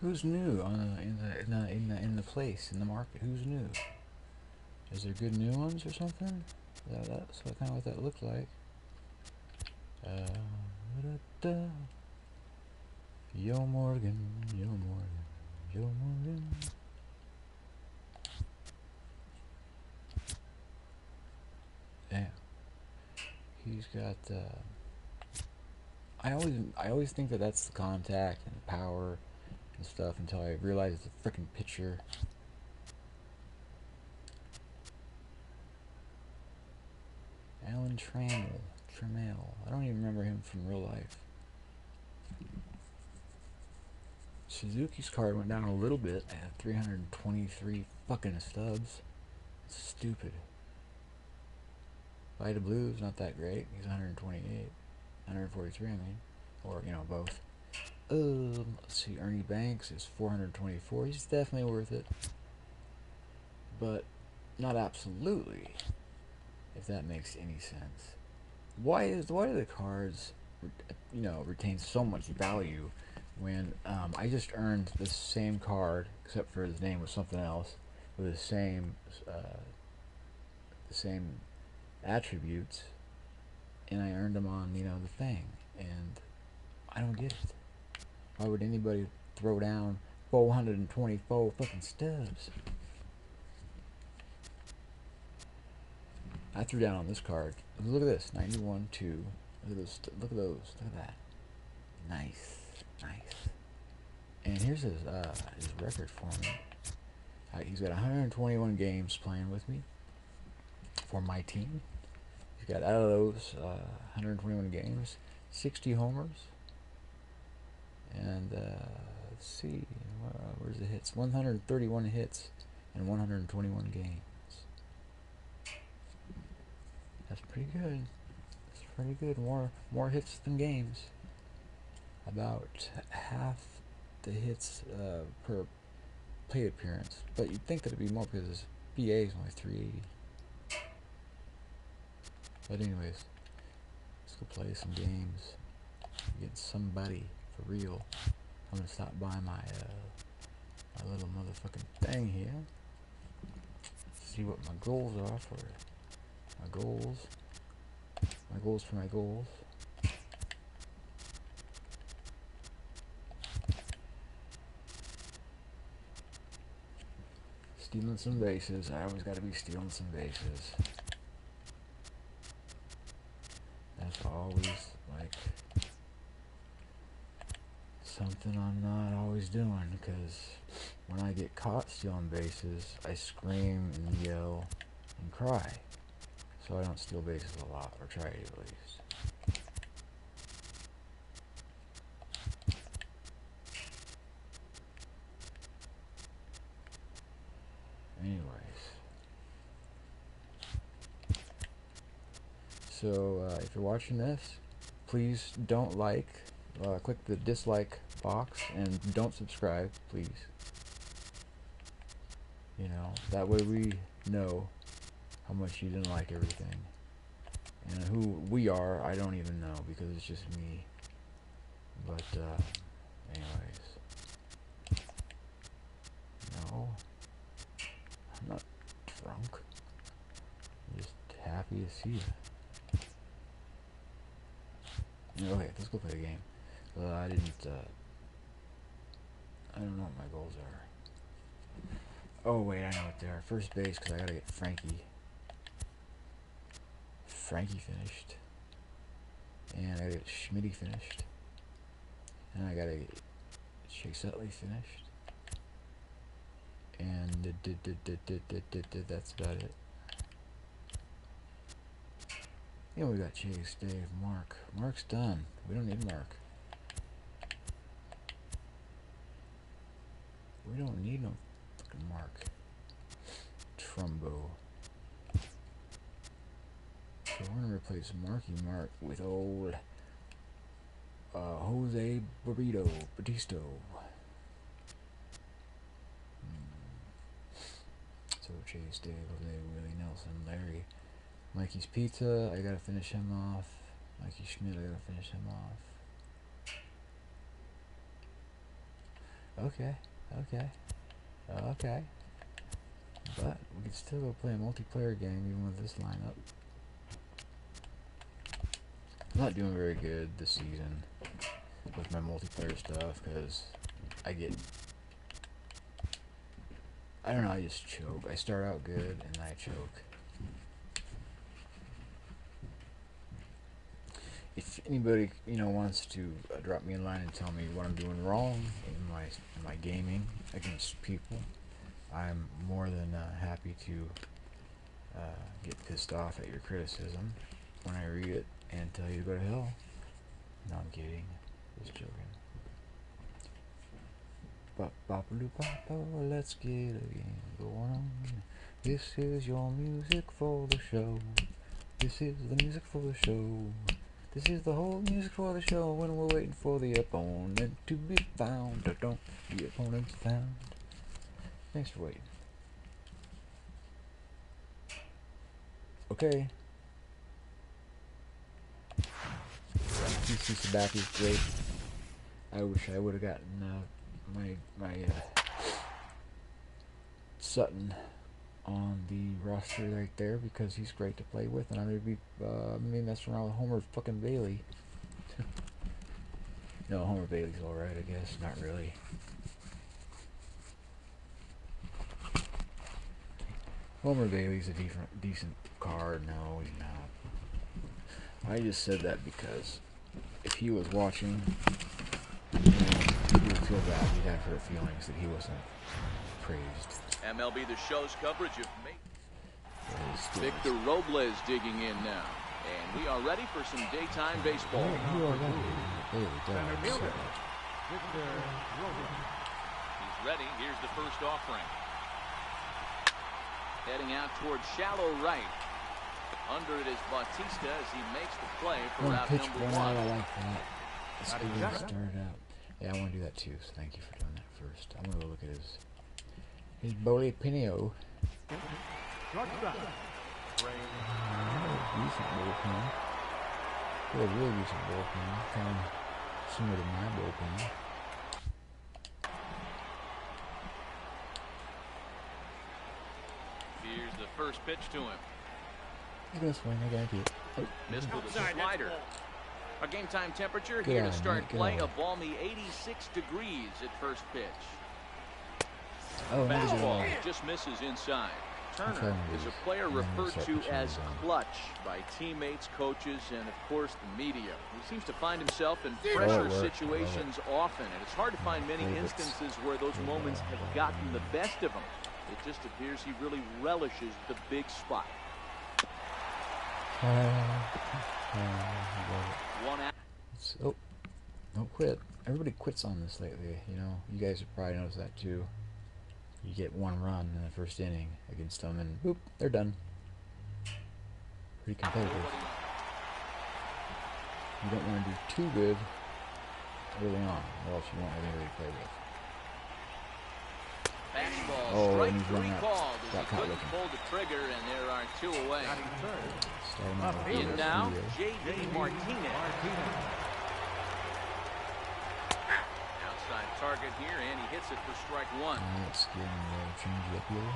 Who's new in the place in the market? Who's new? Is there good new ones or something? That's kind of what that looked like. Da-da. Yo Morgan, Yo Morgan, Yo Morgan. Damn, he's got. I always think that that's the contact and the power and stuff until I realize it's a freaking picture. Alan Trammell. I don't even remember him from real life. Suzuki's card went down a little bit at 323 fucking stubs. It's stupid. Vita Blue's not that great. He's 128. 143, I mean. Or, both. Let's see. Ernie Banks is 424. He's definitely worth it. But not absolutely, if that makes any sense. Why do the cards, retain so much value when I just earned the same card, except for his name was something else, with the same attributes, and I earned them on the thing, and I don't get it. Why would anybody throw down 424 fucking stubs? I threw down on this card. Look at this, 91 2. Look at those. Look at those. Look at that. Nice. And here's his record for me. He's got 121 games playing with me for my team. He's got, out of those 121 games, 60 homers. And let's see, where's the hits? 131 hits in 121 games. That's pretty good. That's pretty good. More hits than games. About half the hits per plate appearance. But you'd think that it'd be more because his BA is only 380. But anyways, let's go play some games. Get somebody for real. I'm gonna stop by my little motherfucking thing here. See what my goals are for my goals. My goals for my goals. Stealing some bases. I always gotta be stealing some bases. That's always like something I'm not always doing, because when I get caught stealing bases, I scream and yell and cry. So I don't steal bases a lot, or try to at least. Anyways, so if you're watching this, please don't click the dislike box, and don't subscribe, please. That way we know how much you didn't like everything. And who we are, I don't even know, because it's just me. But, anyways. No. I'm not drunk. I'm just happy to see you. Okay, let's go play the game. I don't know what my goals are. Oh, wait, I know what they are. First base, because I gotta get Frankie. Frankie finished. And I gotta get Schmitty finished. And I gotta get Chase Utley finished. And that's about it. We got Chase, Dave, Mark. Mark's done. We don't need Mark. We don't need no fucking Mark. Trumbo. So we're gonna replace Marky Mark with old Jose Batista. So Chase, Dave, Jose, Willie, Nelson, Larry, Mikey's Pizza. I gotta finish him off. Mikey Schmidt. I gotta finish him off. Okay. But we can still go play a multiplayer game even with this lineup. I'm not doing very good this season with my multiplayer stuff because I don't know, I just choke. I start out good and then I choke. If anybody, wants to drop me a line and tell me what I'm doing wrong in my gaming against people, I'm more than happy to get pissed off at your criticism when I read it and tell you to go to hell. No, I'm kidding. Just joking. Let's get a game going on. This is your music for the show. This is the music for the show. This is the whole music for the show when we're waiting for the opponent to be found. Don't the opponent's found. Thanks for waiting. Okay. PC Sabathia is great. I wish I would have gotten my Sutton on the roster right there because he's great to play with, and I'm gonna be messing around with Homer fucking Bailey. No, Homer Bailey's alright, I guess. Not really. Homer Bailey's a decent card. No, he's not. I just said that because if he was watching, he would feel bad. He'd have hurt feelings that he wasn't praised. MLB The Show's coverage of Victor Robles digging in now. And we are ready for some daytime baseball. Victor Robles. He's ready. Here's the first offering. Heading out towards shallow right. Under it is Bautista as he makes the play for route number 1. I like that. Let's get it started out. Yeah, I want to do that too, so thank you for doing that first. I'm going to go look at his Boli Pinio. Decent bullpen. Really decent bullpen. Kind of similar to my bullpen. Here's the first pitch to him. He's going to swing, I guarantee it. Oh. Missed with a slider. Our game time temperature here to start play, a balmy 86 degrees at first pitch. Oh, fastball just misses inside. Turner is a player referred to as clutch by teammates, coaches, and of course the media. He seems to find himself in pressure situations often, and it's hard to find many instances where those moments have gotten the best of him. It just appears he really relishes the big spot. One out. Oh, don't quit. Everybody quits on this lately. You guys have probably noticed that too. You get one run in the first inning against them, and boop, they're done. Pretty competitive. You don't want to do too good early on, or else you won't have anybody to play with. Fastball, strike 3 called as he couldn't pull the trigger, and there are 2 away. In now, J.D. Martinez. Outside target here, and he hits it for strike 1. That's getting change up here.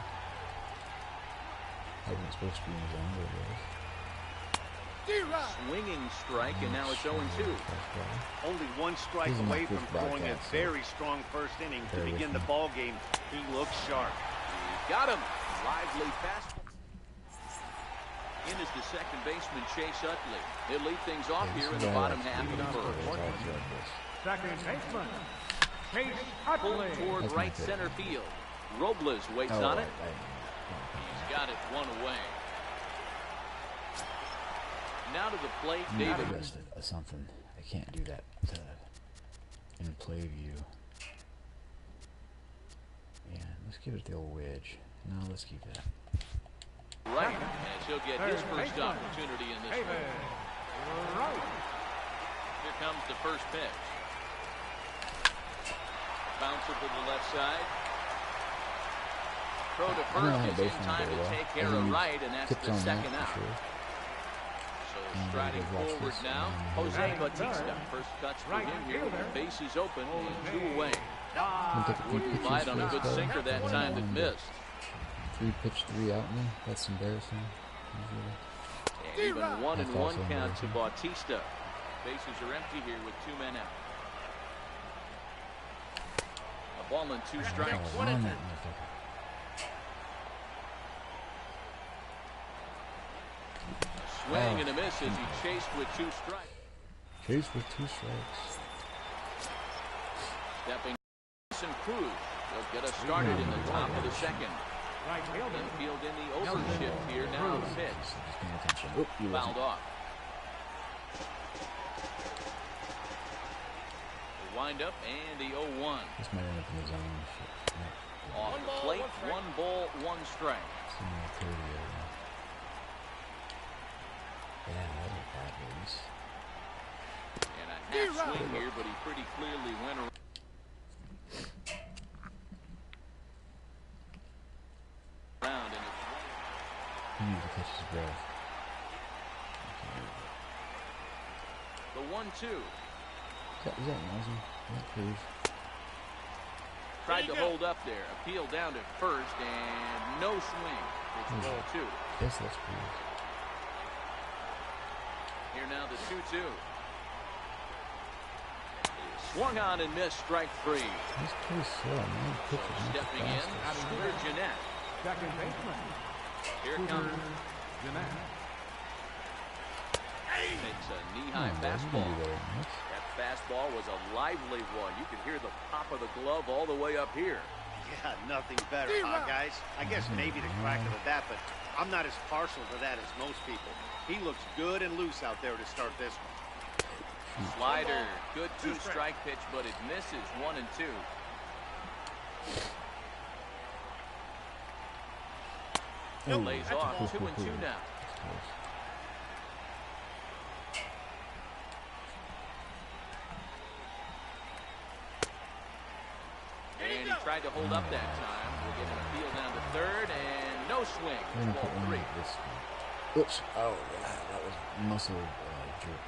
I wasn't supposed to be in his own, but it was. Swinging strike, and now it's 0-2. Only 1 strike away from throwing a very strong first inning to begin the ball game. He looks sharp. He's got him. Lively fastball. In is the second baseman, Chase Utley. He'll lead things off here in the bottom half of the first. Second baseman, Chase Utley. Pulling toward right center field. Robles waits on it. He's got it 1 away. Now to the plate, David. Something. I can't do that in play view. Yeah, let's give it the old wedge. No, let's keep that. Right, as he'll get his first opportunity in this one. Here comes the first pitch. Bouncer to the left side. Throw to first is in time to take care of right, and that's the second out. So striding forward now, Jose Bautista. First cuts for him here with the bases open and 2 away. Light on a good sinker that time that missed. 3-pitch, 3 out me. That's embarrassing. And even 1-1 count to Bautista. Bases are empty here with 2 men out. A ball and 2 strikes. Swing and a miss as he chased with 2 strikes. Chased with 2 strikes. Stepping and Cruz will get us started in the top of the second. Infield in the overshift here now. The pitch. Fouled off. The windup and the 0-1. This might end up in the zone. Off the plate, 1 ball, 1 strike. Yeah, that was bad release. And a half swing here, but he pretty clearly went around. He needs to catch his breath. The 1-2. Is that Mozzie? That Cruz? Tried to hold up there. Appeal down to first and no swing. It's ball 2. Yes, that's Cruz. Here now the 2-2. Swung on and missed, strike 3. He's pretty slow, man. Stepping in, Scooter Jeanette. Second baseman. Here comes Jeanette. Takes a knee-high fastball. That fastball was a lively one. You could hear the pop of the glove all the way up here. Yeah, nothing better, huh, guys? I guess maybe the crack of the bat, but I'm not as partial to that as most people. He looks good and loose out there to start this one. Slider, good 2-strike pitch, but it misses 1 and 2. Lays off 2 and 2 now. And he tried to hold up that time. We'll get an appeal down to third and no swing. Ball 3. Oops. Oh, yeah, that was muscle jerk.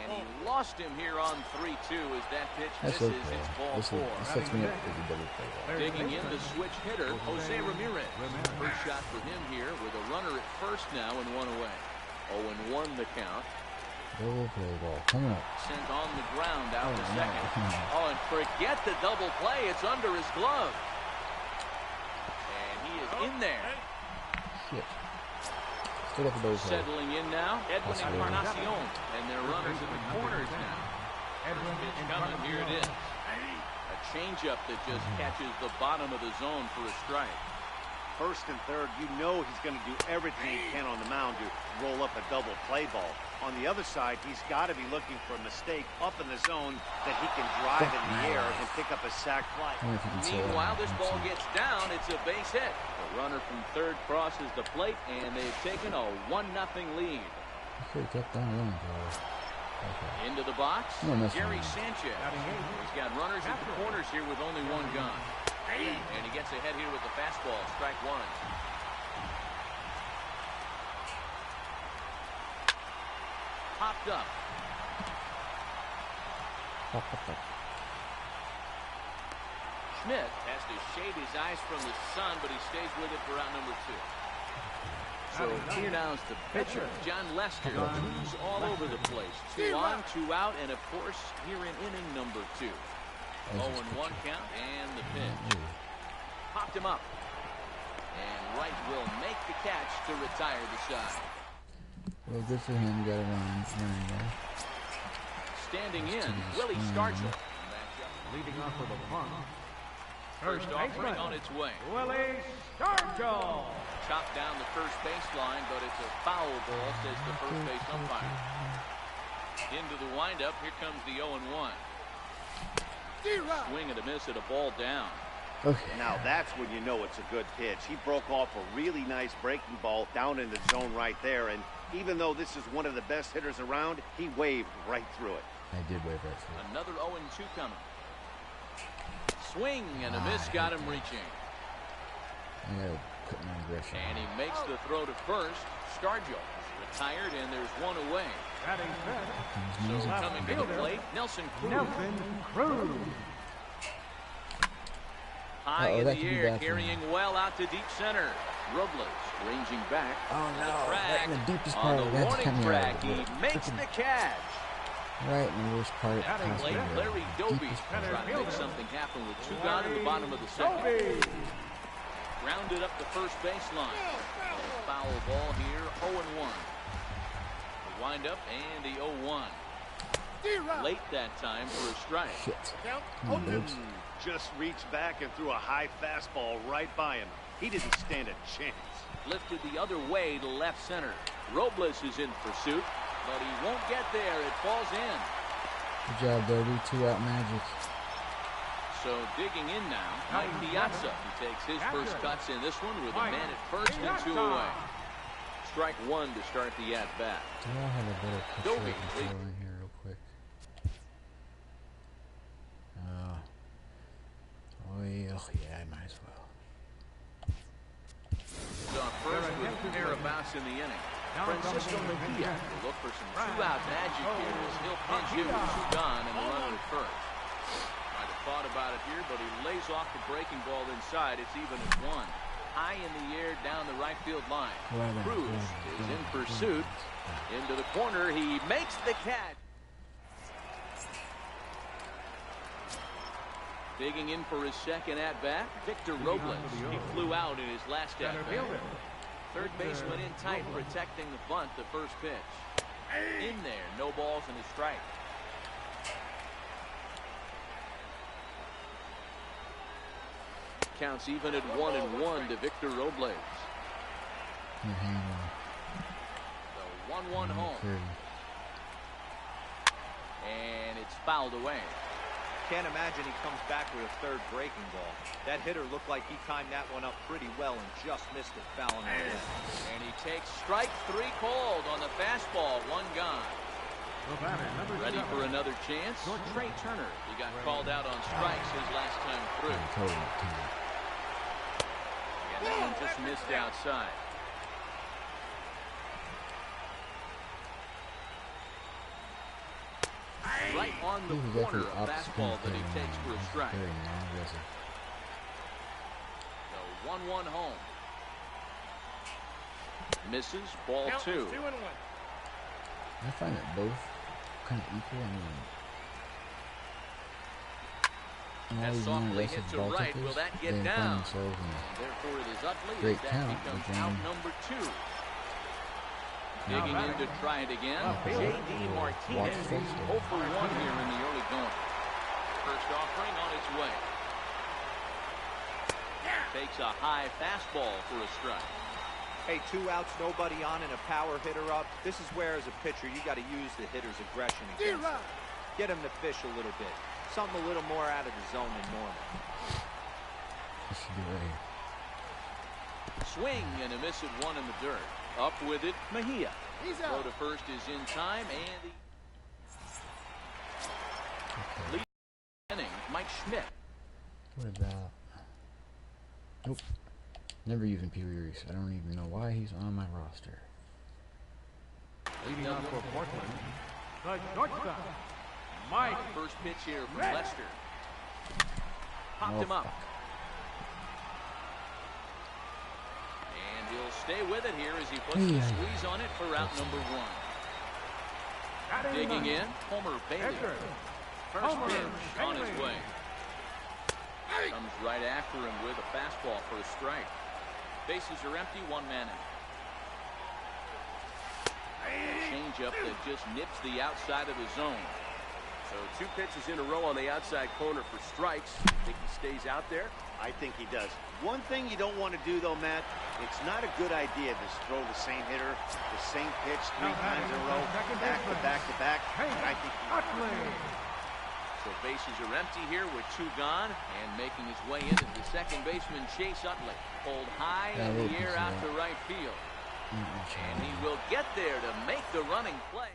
And he lost him here on 3-2 as that pitch misses. It's ball 4. This sets me up for the double play. Digging in the switch hitter, Jose Ramirez. First shot for him here with a runner at first now and 1 away. 0-1 the count. Double play ball coming up. Sent on the ground out to second. Oh, and forget the double play. It's under his glove. And he is in there. Shit. Still got the double play. Settling in now, Edwin Encarnacion. And their runners in the corners now. Pitch coming. Here it is. A changeup that just catches the bottom of the zone for a strike. First and third, you know he's going to do everything he can on the mound to roll up a double play ball. On the other side, he's got to be looking for a mistake up in the zone that he can drive in the air and pick up a sac fly. Meanwhile, this ball gets down. It's a base hit. The runner from third crosses the plate, and they've taken a 1-0 lead. Into the box, Gary Sanchez. He's got runners at the corners here with only 1 gun. And he gets ahead here with the fastball, strike 1. Popped up. Schmidt has to shade his eyes from the sun, but he stays with it for out number 2. So here now is the pitcher, John Lester, who's all over the place. 2 on, 2 out, and of course here in inning number 2. 0-1 count and the pitch. Popped him up. And Wright will make the catch to retire the side. Well, good for him. Got a run there. Standing in, Willie Stargell. Leading off with a punt. First offering on its way. Willie Stargell. Chopped down the first baseline, but it's a foul ball, says the first base umpire. Into the windup. Here comes the 0-1. Swing and a miss at a ball down. Okay. Now that's when you know it's a good pitch. He broke off a really nice breaking ball down in the zone right there, and even though this is one of the best hitters around, he waved right through it. I did wave right through it. Another 0-2 coming. Swing and a miss got him reaching. I gotta put my aggression. And he makes the throw to first. Stargell retired, and there's 1 away. So coming to the plate, Nelson Cruz. High in the air, carrying well out to deep center. Robles ranging back. Oh no! Right in the deepest on part the warning track, he makes the catch. Right in the worst part. Larry Doby trying to make something happen with two gone in the bottom of the second. Rounded up the first baseline. Foul ball here, 0-1. The windup and the 0-1. Late that time for a strike. Shit. Just reached back and threw a high fastball right by him. He didn't stand a chance. Lifted the other way to left center. Robles is in pursuit, but he won't get there. It falls in. Good job, Doby. 2-out magic. So digging in now, Mike Piazza. He takes his first cuts in this one with a man at first and 2 away. Strike one to start the at-bat. Do I have a better picture I can throw in here real quick? Yeah, I might as well. So first with a pair of bouts in the inning. Francisco Mejia will look for some 2-out magic here as he'll pinch hit with 2 gone and the runner at first. Might have thought about it here, but he lays off the breaking ball inside. It's even at 1. High in the air down the right field line. Cruz is in pursuit. Into the corner. He makes the catch. Digging in for his second at-bat, Victor Robles. He flew out in his last at-bat. Third baseman in tight, protecting the bunt, the first pitch. In there, no balls and a strike. Counts even at 1-1 to Victor Robles. The 1-1 home. And it's fouled away. Can't imagine he comes back with a third breaking ball. That hitter looked like he timed that one up pretty well and just missed it, fouling it in. And he takes strike 3 called on the fastball, 1 gone. Ready for another chance? Trey Turner. He got called out on strikes his last time through. And that one just missed outside. Right on the corner, a fastball that he takes for a strike. The 1-1 home. Misses, ball 2. I find that both kind of equal. That softly hits to right. Will that get down? Therefore, it is Utley as that becomes out number 2. Digging in to try it again. J.D. Martinez, 0 for 1 here in the early going. First offering on its way. Takes a high fastball for a strike. Hey, 2 outs, nobody on, and a power hitter up. This is where, as a pitcher, you got to use the hitter's aggression against him. Get him to fish a little bit. Something a little more out of the zone than normal. This should be ready. Swing and a miss at 1 in the dirt. Up with it, Mejia. Throw to first is in time, and the lead inning, Mike Schmidt. What about? Nope. Never even Pee Wee Reese. I don't even know why he's on my roster. Leading off for Portland, the shortstop, Mike. First pitch here from Lester. Popped him up. Fuck. He'll stay with it here as he puts the squeeze on it for out number 1. Digging in, Homer Bailey. First pitch on his way. Comes right after him with a fastball for a strike. Bases are empty, 1 man in. Changeup that just nips the outside of the zone. So 2 pitches in a row on the outside corner for strikes. Think he stays out there? I think he does. One thing you don't want to do, though, Matt, it's not a good idea to throw the same hitter, the same pitch 3 times in a row, back to back to back. I think so bases are empty here with 2 gone, and making his way into the second baseman, Chase Utley. Pulled high in the air out to right field. And he will get there to make the running play.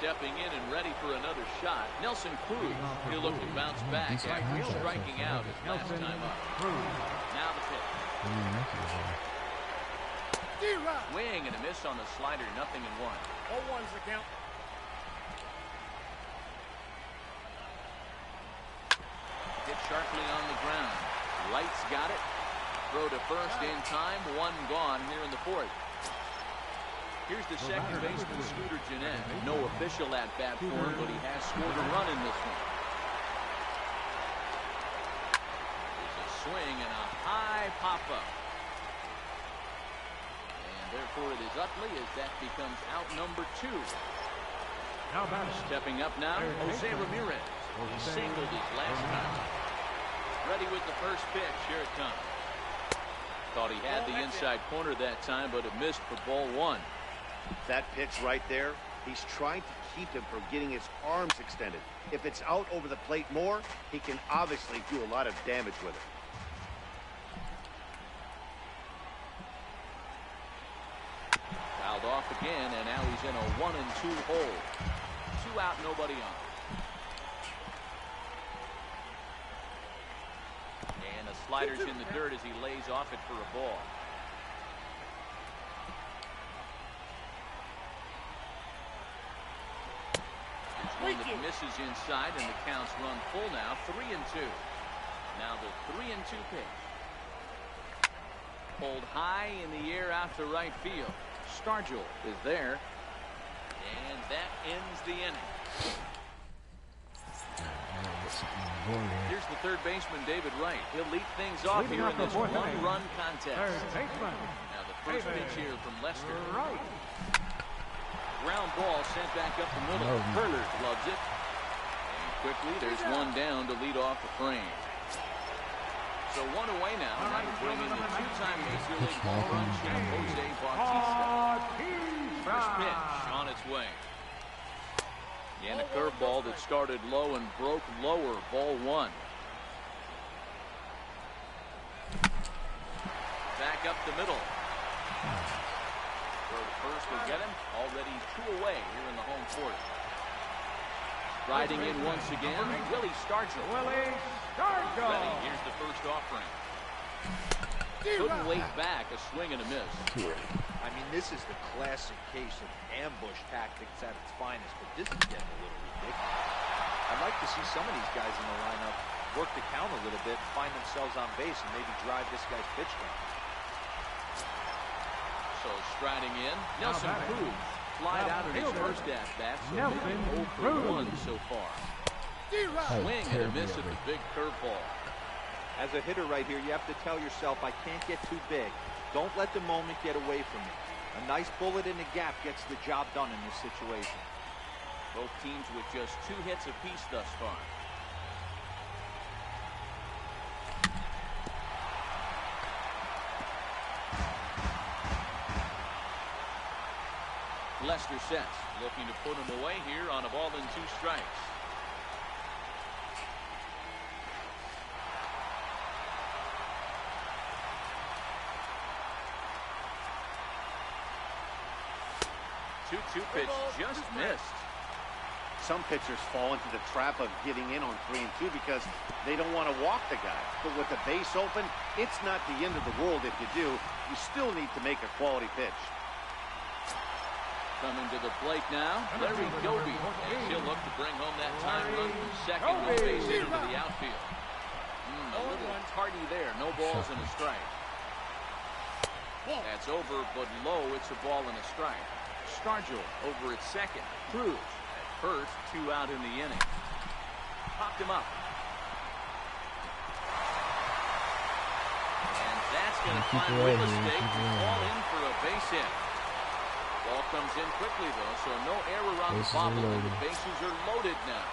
Stepping in and ready for another shot, Nelson Cruz. He'll look to bounce back after striking out his last time up. Now the pitch. Swing and a miss on the slider, 0-1. 0-1's the count. Hit sharply on the ground. Wright's got it. Throw to first in time. One gone here in the fourth. Here's the second baseman, Scooter Gennett. No official at bat for him, but he has scored a run in this one. There's a swing and a high pop-up. And therefore it is Utley as that becomes out number 2. Stepping up now, Jose Ramirez. He singled his last time. Ready with the first pitch. Here it comes. Thought he had the inside corner that time, but it missed for ball 1. That pitch right there, he's trying to keep him from getting his arms extended. If it's out over the plate more, he can obviously do a lot of damage with it. Fouled off again, and now he's in a 1-2 hole. 2 out, nobody on. And the slider's in the dirt as he lays off it for a ball. One that misses inside, and the count's run full now. 3-2. Now the 3-2 pitch. Pulled high in the air out to right field. Stargell is there, and that ends the inning. Here's the third baseman, David Wright. He'll lead things off here in this one-run contest. Now the first pitch here from Lester. Ground ball sent back up the middle. Turner loves it. And quickly, there's one down to lead off the frame. So 1 away now. And that will bring in the 2-time Major League home run champ, Jose Bautista. First pitch on its way. And a curveball that started low and broke lower. Ball 1. Back up the middle. Throw to first will get him. Already 2 away here in the home fourth. Riding in once again, Willie Stargell. Ready, here's the first offering. Couldn't wait back, a swing and a miss. I mean, this is the classic case of ambush tactics at its finest, but this is getting a little ridiculous. I'd like to see some of these guys in the lineup work the count a little bit, find themselves on base, and maybe drive this guy's pitch count. So striding in, Nelson Cruz flied out in his first at-bat, so 0 for 1 so far. Swing and a miss at the big curveball. As a hitter right here, you have to tell yourself, I can't get too big. Don't let the moment get away from me. A nice bullet in the gap gets the job done in this situation. Both teams with just 2 hits apiece thus far. Lester sets, looking to put him away here on a ball and 2 strikes. Two pitch just missed. Some pitchers fall into the trap of getting in on 3-2 because they don't want to walk the guy. But with the base open, it's not the end of the world if you do. You still need to make a quality pitch. Coming to the plate now, Larry Doby. And he'll look to bring home that time run from second base into the outfield. A little tardy there. No balls and a strike. That's over, but low. It's a ball and a strike. Stargell over at second. Cruz at first. 2 out in the inning. Popped him up. And that's going to find real estate to fall in for a base hit. Ball comes in quickly, though, so no error on the bobble, and the bases are loaded now.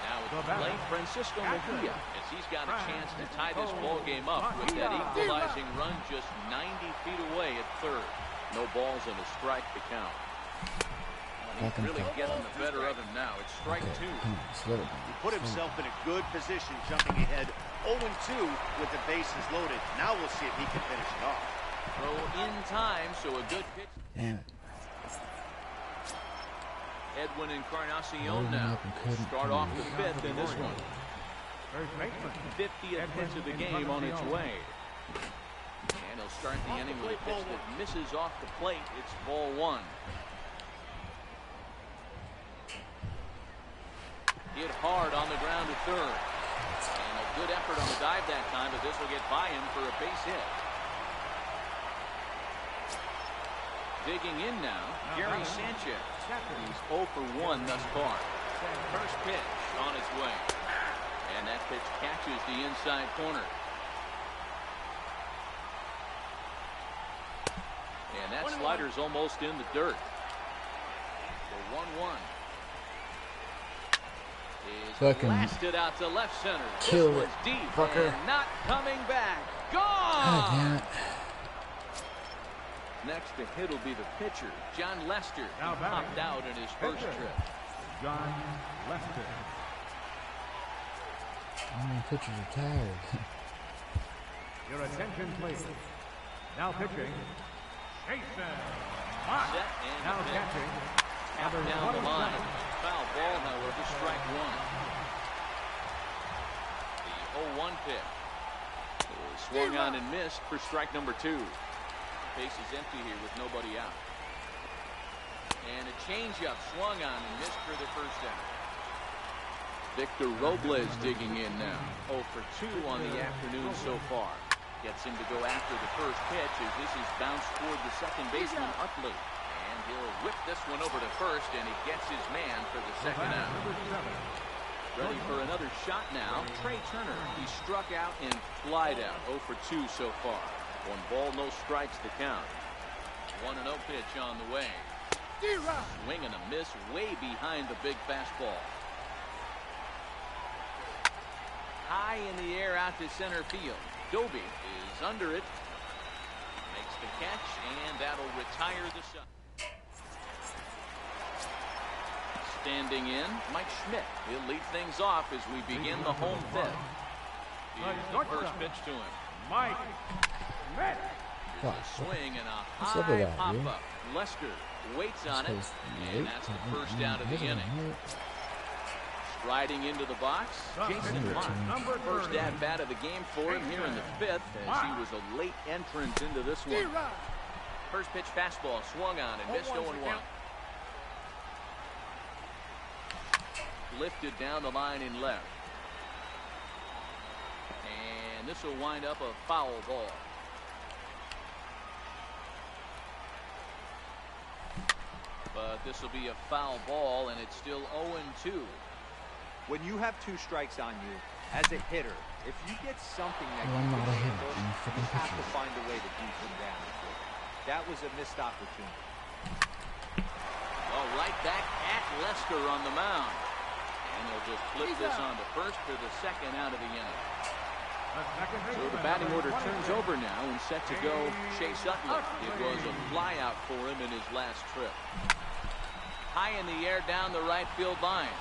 Now at the plate, Francisco Mejia, as he's got a chance to tie this ball game up with that equalizing run just 90 feet away at third. No balls and a strike to count. Well, he's really getting the better of him now. It's strike 2. He put himself in a good position, jumping ahead 0-2 with the bases loaded. Now we'll see if he can finish it off. Throw in time, so a good pitch. Damn it. Edwin Encarnacion now start off the 5th in this one. 50th pitch of the game on its way. And he'll start the inning with a pitch that misses off the plate. It's ball 1. Hit hard on the ground to third. Good effort on the dive that time, but this will get by him for a base hit. Digging in now, Gary Sanchez. He's 0 for 1 thus far. First pitch on its way. And that pitch catches the inside corner. And that slider's almost in the dirt. The 1-1. Is blasted out to left center. Kill this it, one's deep fucker. and not coming back. Gone! God damn it. Next to hit will be the pitcher, John Lester. He popped out in his first trip. John Lester. How many pitchers are tired? Your attention, please. Now pitching. Jason. Set and Now pitch. catching. Tap down the line. Foul ball, however, strike one. The 0-1 pitch is swung on and missed for strike number 2. Base is empty here with nobody out. And a changeup swung on and missed for the first out. Victor Robles digging in now. 0 for 2 on the afternoon so far. Gets him to go after the first pitch as this is bounced toward the second baseman Utley. And he'll whip this one over to first, and he gets his man for the second out. Ready for another shot now. Trey Turner. He struck out and flied out. 0 for 2 so far. 1 ball, no strikes to count. 1-0 pitch on the way. Swing and a miss way behind the big fastball. High in the air out to center field. Doby is under it. Makes the catch, and that'll retire the side. Standing in, Mike Schmidt. He'll lead things off as we begin the home fifth. Here's the first pitch to him. Mike Schmidt. Here's a swing and a high pop-up. Lester waits on it, and that's the first out of the inning. Striding into the box, Jason Mark. First at-bat of the game for him here in the fifth, as he was a late entrant into this one. First pitch fastball swung on and missed 0-1. Lifted down the line in left. And this will wind up a foul ball. But this will be a foul ball, and it's still 0-2. When you have 2 strikes on you, as a hitter, if you get something that you I'm not a can hitter. handle, you have to find a way to do some damage with it. That was a missed opportunity. Well, right back at Lester on the mound. And they'll just flip this on to first for the second out of the inning. So the batting order turns over now and set to go Chase Utley. It was a flyout for him in his last trip. High in the air down the right field line.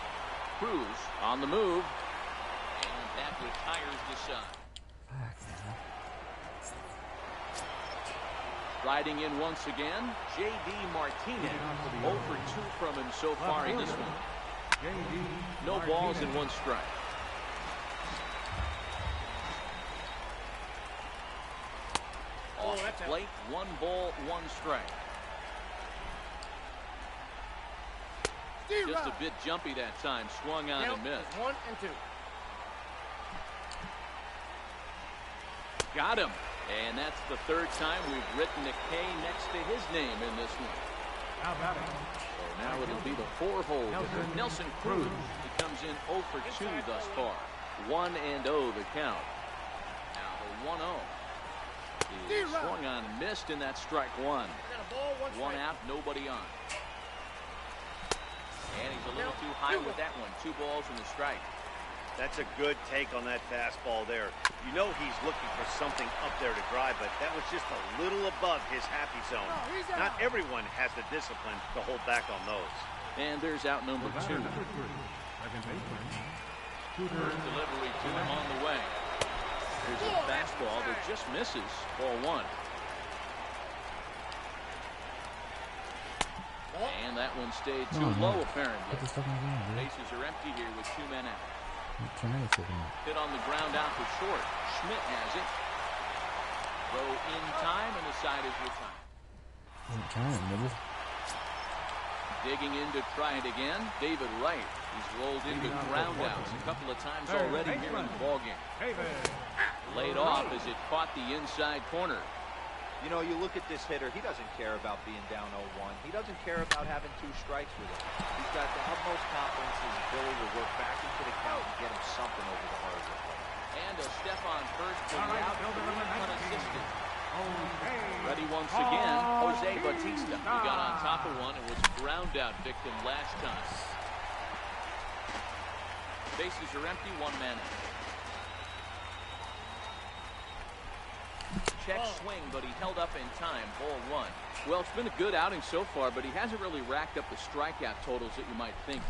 Cruz on the move, and that retires the side. Riding in once again, J.D. Martinez. 0 for 2 from him so far in this one. No balls and 1 strike. Off the plate, 1 ball, 1 strike. Just a bit jumpy that time. Swung on and missed. 1 and 2. Got him. And that's the 3rd time we've written a K next to his name in this one. Now batting. So now it'll be the 4-hole hitter, Nelson Cruz. He comes in 0 for 2 thus far. 1-0 the count. Now the 1-0 is swung on and missed, and that's strike 1. 1 out, nobody on. And he's a little too high with that one. 2 balls and a strike. That's a good take on that fastball there. You know he's looking for something up there to drive, but that was just a little above his happy zone. Not everyone has the discipline to hold back on those. And there's out number 2. First delivery to him on the way. There's a fastball that just misses. Ball 1. And that one stayed too low, apparently. Bases are empty here with 2 men out. Hit on the ground out to short. Schmidt has it. Throw in time, and the side is retired. Digging in to try it again, David Wright. He's rolled into groundouts a couple of times already here in the ballgame. Laid off as it caught the inside corner. You know, you look at this hitter, he doesn't care about being down 0-1. He doesn't care about having 2 strikes with him. He's got the utmost confidence in his ability to work back into the count and get him something over the hardwood. And a step on first to the out, unassisted. Ready once again, Jose Bautista. He got on top of one and was ground out victim last time. Bases are empty, 1 man out. Check swing, but he held up in time. Ball 1. Well, it's been a good outing so far, but he hasn't really racked up the strikeout totals that you might think.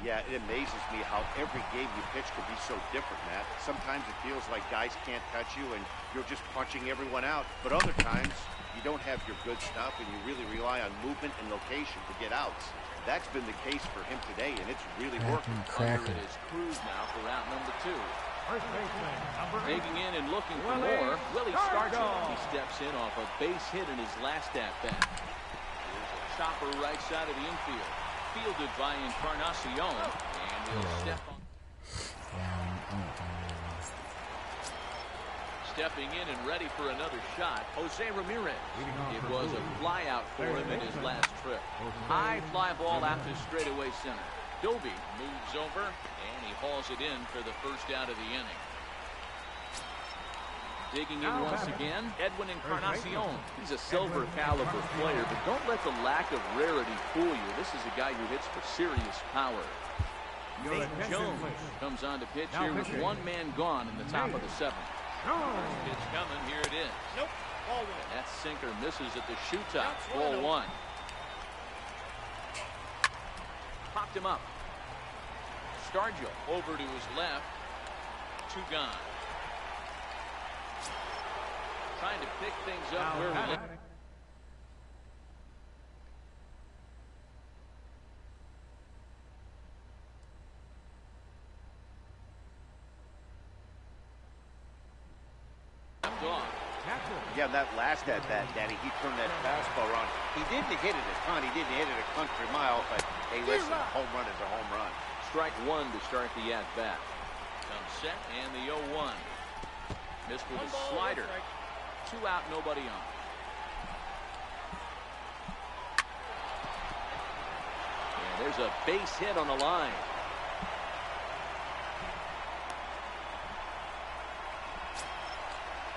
Yeah, it amazes me how every game you pitch could be so different, Matt. Sometimes it feels like guys can't touch you and you're just punching everyone out. But other times, you don't have your good stuff and you really rely on movement and location to get outs. That's been the case for him today, and it's really working. Under it is Cruz now for route number 2. Digging in and looking for more. Willie Stargell. He steps in off a base hit in his last at-bat. Here's a chopper right side of the infield. Fielded by Encarnacion. And he'll step on. Stepping in and ready for another shot, Jose Ramirez. It was a fly out for him in his last trip. High fly ball out to straightaway center. Doby moves over, and he hauls it in for the first out of the inning. Digging in once again, Edwin Encarnacion. He's a silver caliber player, but don't let the lack of rarity fool you. This is a guy who hits for serious power. Nate Jones comes on to pitch here with 1 man gone in the top of the 7th. First pitch coming, here it is. Nope, ball 1. That sinker misses at the shoe top. Ball 1. Popped him up. Stargell over to his left. 2 gone. Trying to pick things up where we left. Yeah, that last at-bat, Danny, he turned that fastball around. He didn't hit it a ton. He didn't hit it a country mile, but hey, listen, a home run is a home run. Strike 1 to start the at-bat. Comes set, and the 0-1. Missed with a slider. 2 out, nobody on. And there's a base hit on the line.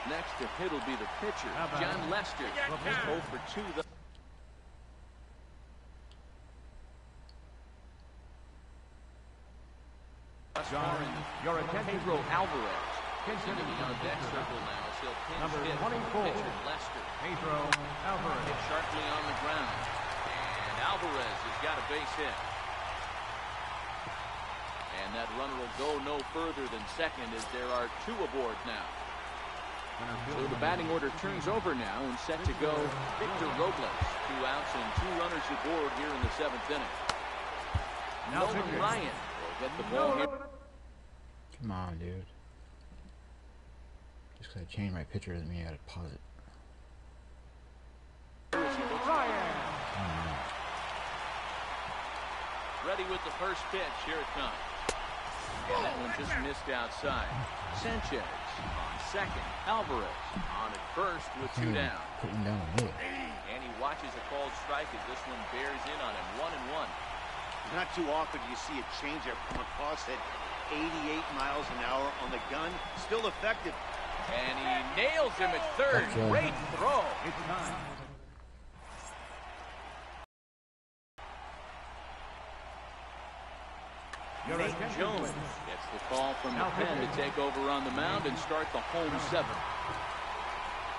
Next to hit will be the pitcher, John Lester. 0 for 2. Your attention, Pedro Alvarez. Into the on-deck circle now. He'll pinch Number hit 24. Pitcher Lester. Pedro Alvarez. Hit sharply on the ground. And Alvarez has got a base hit. And that runner will go no further than second as there are 2 aboard now. So the batting order turns over now and set to go Victor Robles. 2 outs and 2 runners aboard here in the 7th inning. Nolan Ryan will get the ball here. Come on, dude. Just because I changed my picture doesn't mean I gotta pause it. Ready with the first pitch. Here it comes. And that one just missed outside. Sanchez on second. Alvarez on at first with 2 down. Putting down a hit. And he watches a called strike as this one bears in on him. 1-1. Not too often do you see a changeup come across at 88 miles an hour on the gun. Still effective. And he nails him at third. Great throw. It's time. Nate Jones gets the call from the pen to take over on the mound and start the home 7th.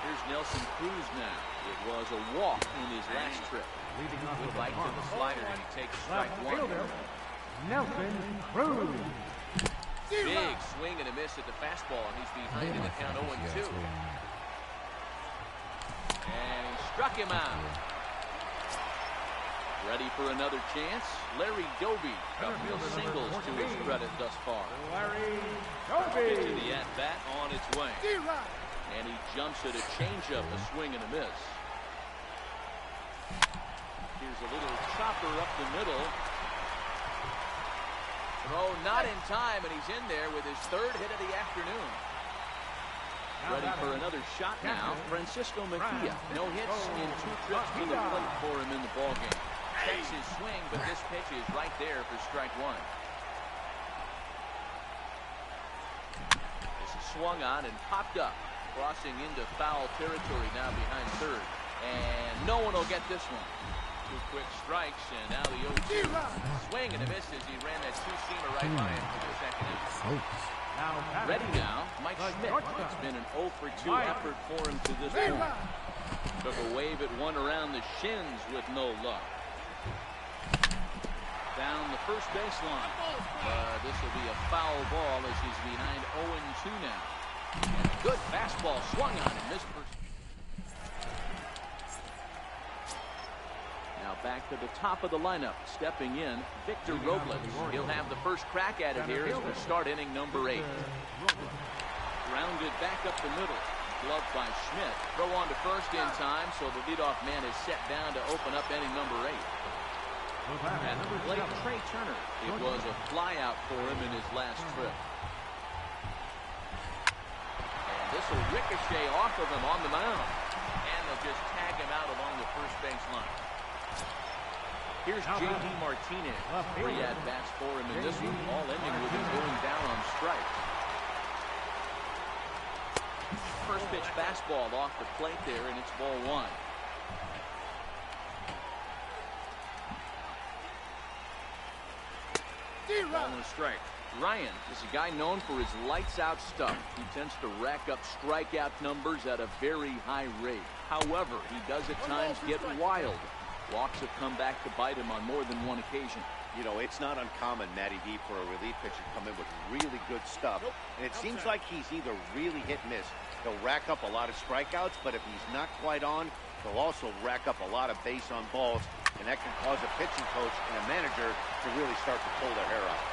Here's Nelson Cruz now. It was a walk in his last trip. Good bite to the slider, and he takes strike 1. Nelson Cruz. Big swing and a miss at the fastball, and he's behind in the count 0-2. And he struck him out. Ready for another chance? Larry Doby. A real singles to his credit thus far. Larry Get to Doby. the at-bat on its way. And he jumps at a changeup, a swing and a miss. Here's a little chopper up the middle. Throw not in time, and he's in there with his third hit of the afternoon. Ready for another shot now. Francisco Mejia. No hits in 2 trips to the plate for him in the ballgame. Checks his swing, but this pitch is right there for strike one. This is swung on and popped up. Crossing into foul territory now behind third. And no one will get this one. 2 quick strikes, and now the 0-2. Swing and a miss as he ran that two-seamer right by him for the second inning. Ready now, Mike Schmidt. It's been an 0-for-2 effort for him to this point. Took a wave at one around the shins with no luck. Down the first baseline. This will be a foul ball as he's behind 0-2 now. And a good fastball swung on him. This person. Now back to the top of the lineup. Stepping in, Victor Robles. He'll have the first crack at it here as we start inning number 8. Grounded back up the middle. Gloved by Schmidt. Throw on to first in time, so the leadoff man is set down to open up inning number 8. At the plate, Trey Turner. It was a flyout for him in his last trip. And this will ricochet off of him on the mound. And they'll just tag him out along the first base line. Here's J.D. Martinez. 3 at-bats for him in this one, all ending with him going down on strikes. First pitch fastball off the plate there, and it's ball 1. Ball and a strike. Ryan is a guy known for his lights-out stuff. He tends to rack up strikeout numbers at a very high rate. However, he does at times get wild. Walks have come back to bite him on more than one occasion. You know, it's not uncommon, Matty D, for a relief pitcher to come in with really good stuff. And it seems like he's either really hit and miss. He'll rack up a lot of strikeouts, but if he's not quite on, he'll also rack up a lot of base on balls. And that can cause a pitching coach and a manager to really start to pull their hair out.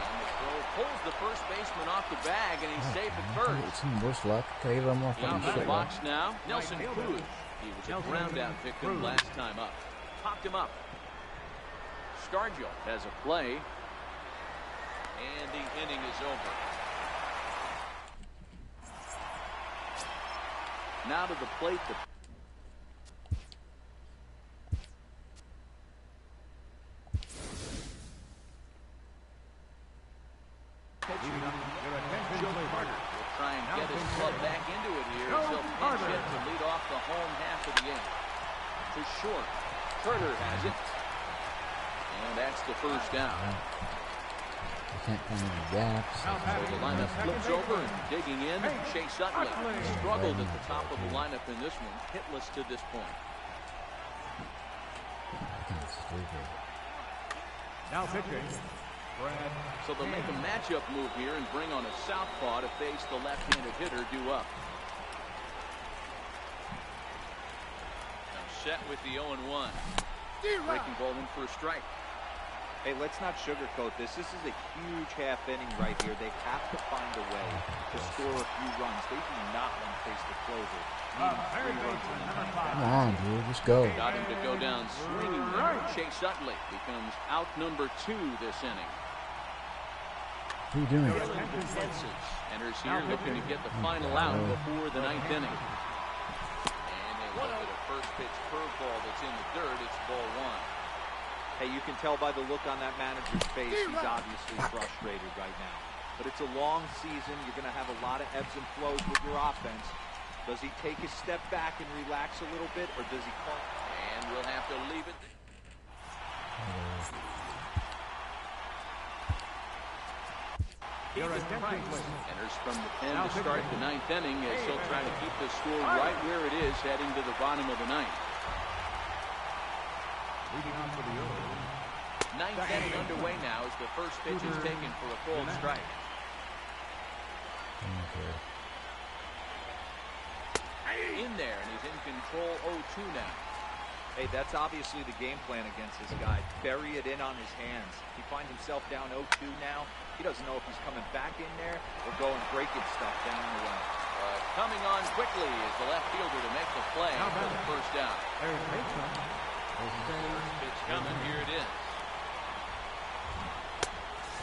And the throw pulls the first baseman off the bag, and he's safe at first. It's some worse luck. Can I get a little more fun? Into the box now, Nelson Cruz. He was a ground-out victim last time up. Popped him up. Stargell has a play. And the inning is over. Now to the plate. Will try and get his club back into it here. He'll pinch it to lead off the home half of the game. To short. Turner has it. And that's the first down. You can't find any gaps. So the lineup flips over and digging in. Chase Utley struggled at the top of the lineup in this one. Hitless to this point. Now pitching. So they'll make a matchup move here and bring on a southpaw to face the left-handed hitter due up. Now set with the 0-1. Breaking ball in for a strike. Hey, let's not sugarcoat this. This is a huge half inning right here. They have to find a way to score a few runs. They do not want to face the closer. Needing 3 runs in the ninth. Come on, dude. Just go. Got him to go down swinging there. Chase Utley becomes out number 2 this inning. What are you doing? Filling defenses. Enters here looking to get the final out before the 9th inning. And they look at a first pitch curveball that's in the dirt. It's ball 1. Hey, you can tell by the look on that manager's face, he's obviously frustrated right now. But it's a long season. You're going to have a lot of ebbs and flows with your offense. Does he take a step back and relax a little bit, or does he call? And we'll have to leave it. Ethan Price enters from the pen to start the 9th inning as he'll try to keep the score right where it is heading to the bottom of the 9th. Leading on for the early. 9th inning underway now as the first pitch is taken for a called strike. In there, and he's in control 0-2 now. Hey, that's obviously the game plan against this guy. Bury it in on his hands. He finds himself down 0-2 now. He doesn't know if he's coming back in there or going breaking stuff down the way. Coming on quickly is the left fielder to make the play for the first down. There's Mason. First pitch coming. Here it is.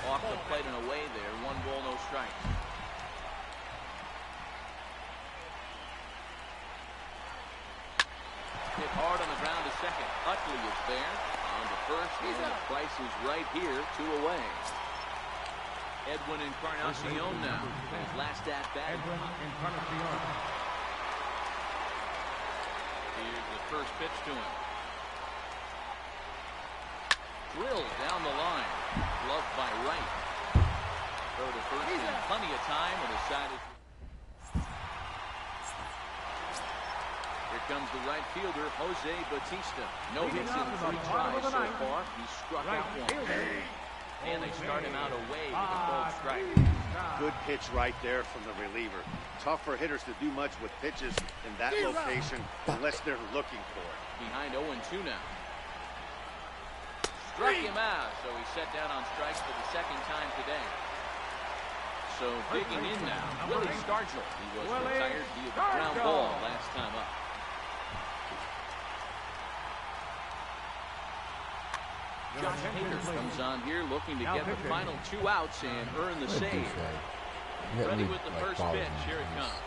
Off the plate and away there. 1 ball, no strikes. Hit hard on the ground to second. Utley is there. On to first. And the Price is right here. 2 away. Edwin Encarnacion now. His last at bat. Edwin Encarnacion. Here's the first pitch to him. Drilled down the line. Gloved by Wright. Throw to first in plenty of time and decided. Here comes the right fielder, Jose Bautista. No hits in 3 tries so far. He struck out 1. And they start him out away with a cold strike. Good pitch right there from the reliever. Tough for hitters to do much with pitches in that location unless they're looking for it. Behind 0-2 now. Struck him out, so he's set down on strikes for the 2nd time today. So digging in now, Willie Stargell. He was retired via the ground ball last time up. Josh Hader comes on here looking to get the final 2 outs and earn the save. Ready with the first pitch. Here it comes.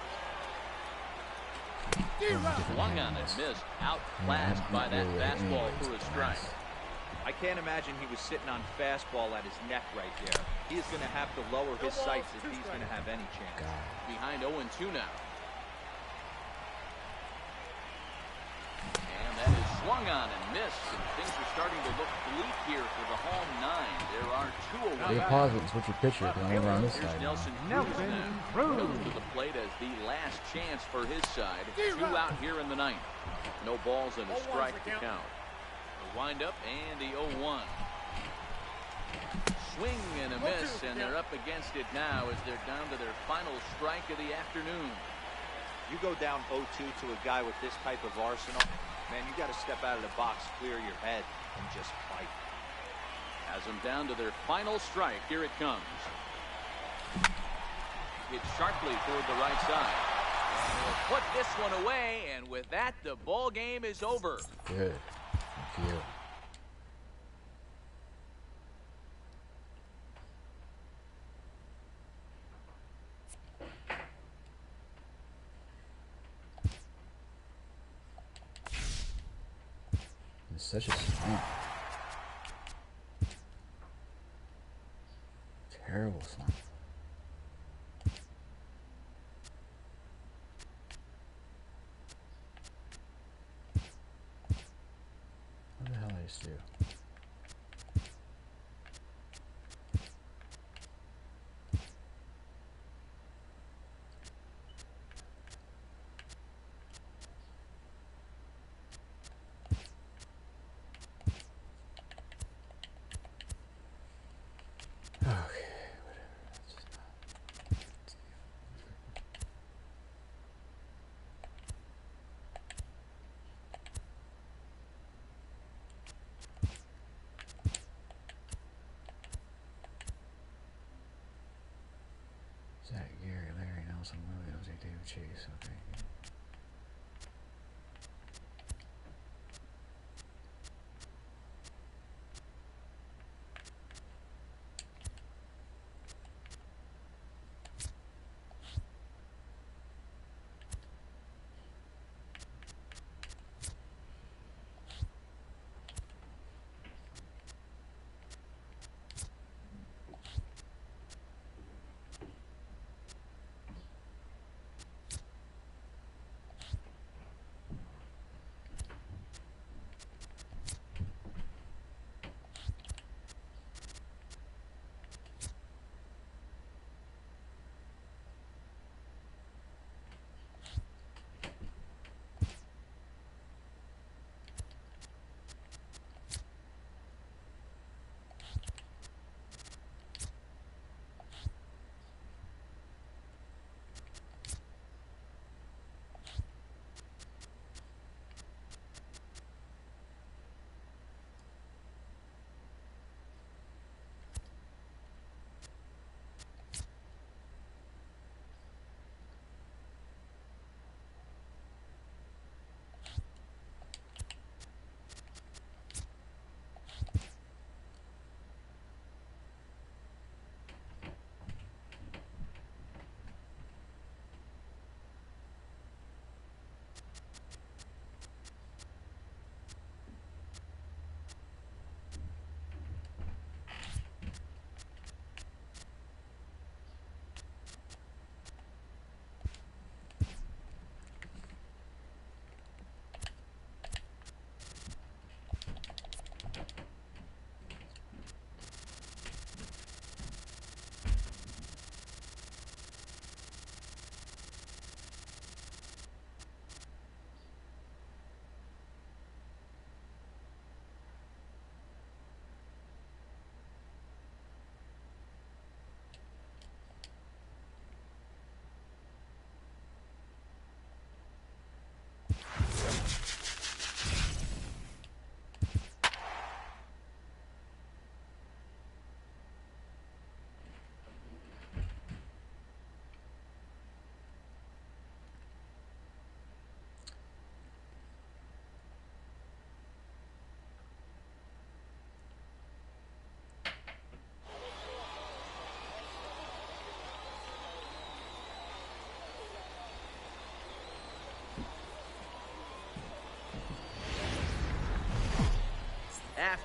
Swung on and missed. Outclassed by that fastball for a strike. I can't imagine he was sitting on fastball at his neck right there. He is going to have to lower his sights if he's going to have any chance. Behind 0-2 now. And that is swung on and missed. And things are starting to look bleak here for the home 9. There are 2 away. They pause it and switch your pitcher. They're over on this Here's side. Nelson Cruz now. To the plate as the last chance for his side. 2 out here in the 9th. No balls and a strike to count. The wind up and the 0-1. Swing and a miss, and they're up against it now as they're down to their final strike of the afternoon. You go down 0-2 to a guy with this type of arsenal, man, you got to step out of the box, clear your head, and just fight. Has them down to their final strike. Here it comes. Hit sharply toward the right side. And they'll put this one away, and with that, the ball game is over. Good. Thank you. It's such a slump. Terrible slump. What the hell did I just do? Zach, Gary, Larry, Nelson, Williams, David Chase, okay.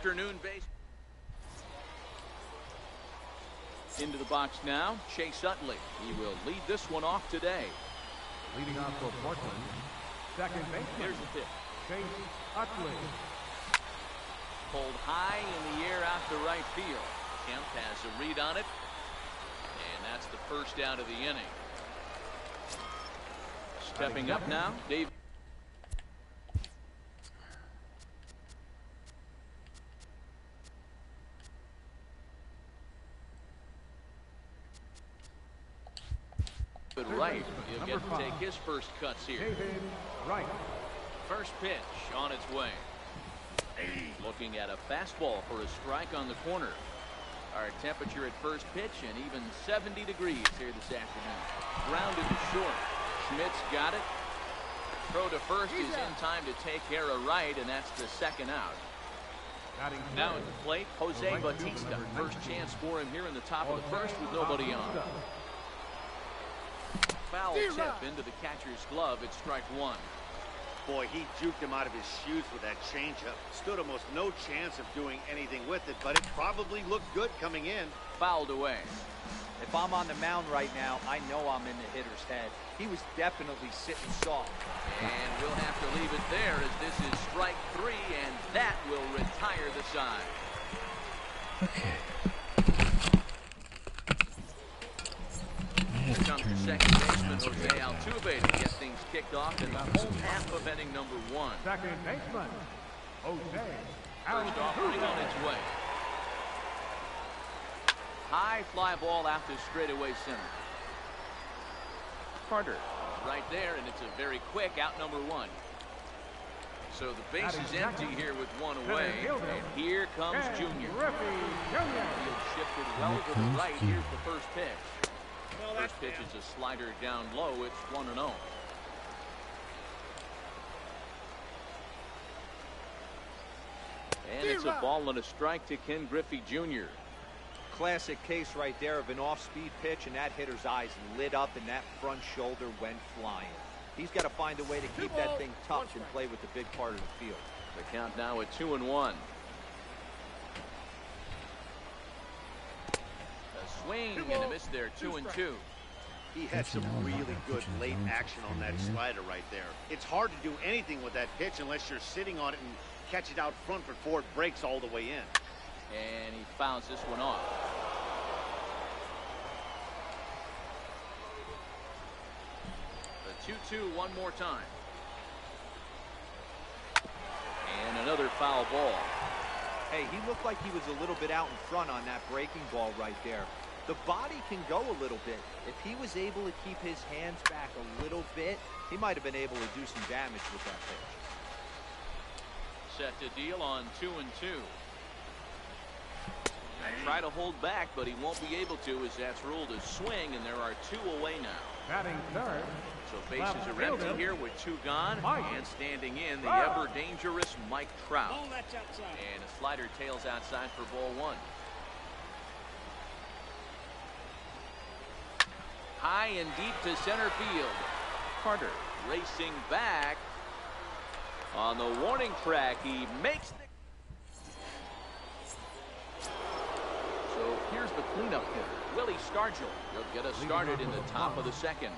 afternoon base. Into the box now, Chase Utley. He will lead this one off today. Leading off for Portland, second baseman. Here's the pitch. Chase Utley. Pulled high in the air out to right field. Kemp has a read on it. And that's the first out of the inning. Stepping up now, Dave. Right, he'll get to take his first cuts here. Right. First pitch on its way. Looking at a fastball for a strike on the corner. Our temperature at first pitch and even 70 degrees here this afternoon. Grounded to short. Schmidt's got it. Throw to first is in time to take care of right, and that's the second out. Now at the plate, Jose Bautista. First chance for him here in the top of the first with nobody on. Foul tip into the catcher's glove. It's strike one. Boy, he juked him out of his shoes with that changeup. Stood almost no chance of doing anything with it, but it probably looked good coming in. Fouled away. If I'm on the mound right now, I know I'm in the hitter's head. He was definitely sitting soft. And we'll have to leave it there as this is strike three, and that will retire the side. Okay. Here comes the second baseman, Jose Altuve, to get things kicked off in the home half of inning number one. Second baseman, Jose First offering on its way. High fly ball out to straightaway center. Carter right there, and it's a very quick out number one. So the base is empty here with one away, and here comes Junior. Field shifted well to the right. Here's the first pitch. First pitch is a slider down low. It's 1-0. And it's a ball and a strike to Ken Griffey Jr. Classic case right there of an off-speed pitch, and that hitter's eyes lit up and that front shoulder went flying. He's got to find a way to keep that thing tucked and play with the big part of the field. The count now at 2-1. A swing and a miss there, 2-2. He had some really good late action on that slider right there. It's hard to do anything with that pitch unless you're sitting on it and catch it out front before it breaks all the way in. And he fouls this one off. The 2-2 one more time. And another foul ball. Hey, he looked like he was a little bit out in front on that breaking ball right there. The body can go a little bit. If he was able to keep his hands back a little bit, he might have been able to do some damage with that pitch. Set to deal on 2-2. Try to hold back, but he won't be able to as that's ruled a swing, and there are two away now. Batting third. So bases are empty here with two gone, and standing in the ever-dangerous Mike Trout. And a slider tails outside for ball one. High and deep to center field. Carter racing back. On the warning track, he makes the... So here's the cleanup hitter, Willie Stargell. He'll get us started in the top of the second.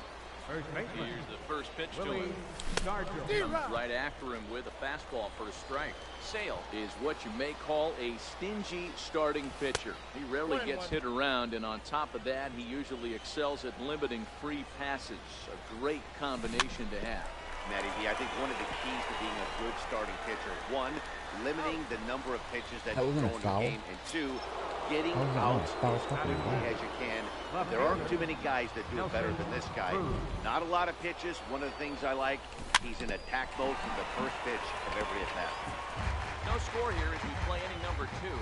First baseman. Here's the first pitch to Willie him. Stargell. Comes right after him with a fastball for a strike. Sale is what you may call a stingy starting pitcher. He rarely gets hit around, and on top of that, he usually excels at limiting free passes. A great combination to have. Matty V, I think one of the keys to being a good starting pitcher, one, limiting the number of pitches that you throw in the game, and two, getting out as quickly as you can. There aren't too many guys that do it better than this guy. Not a lot of pitches. One of the things I like, he's in attack mode from the first pitch of every at-bat. No score here as we play inning number two.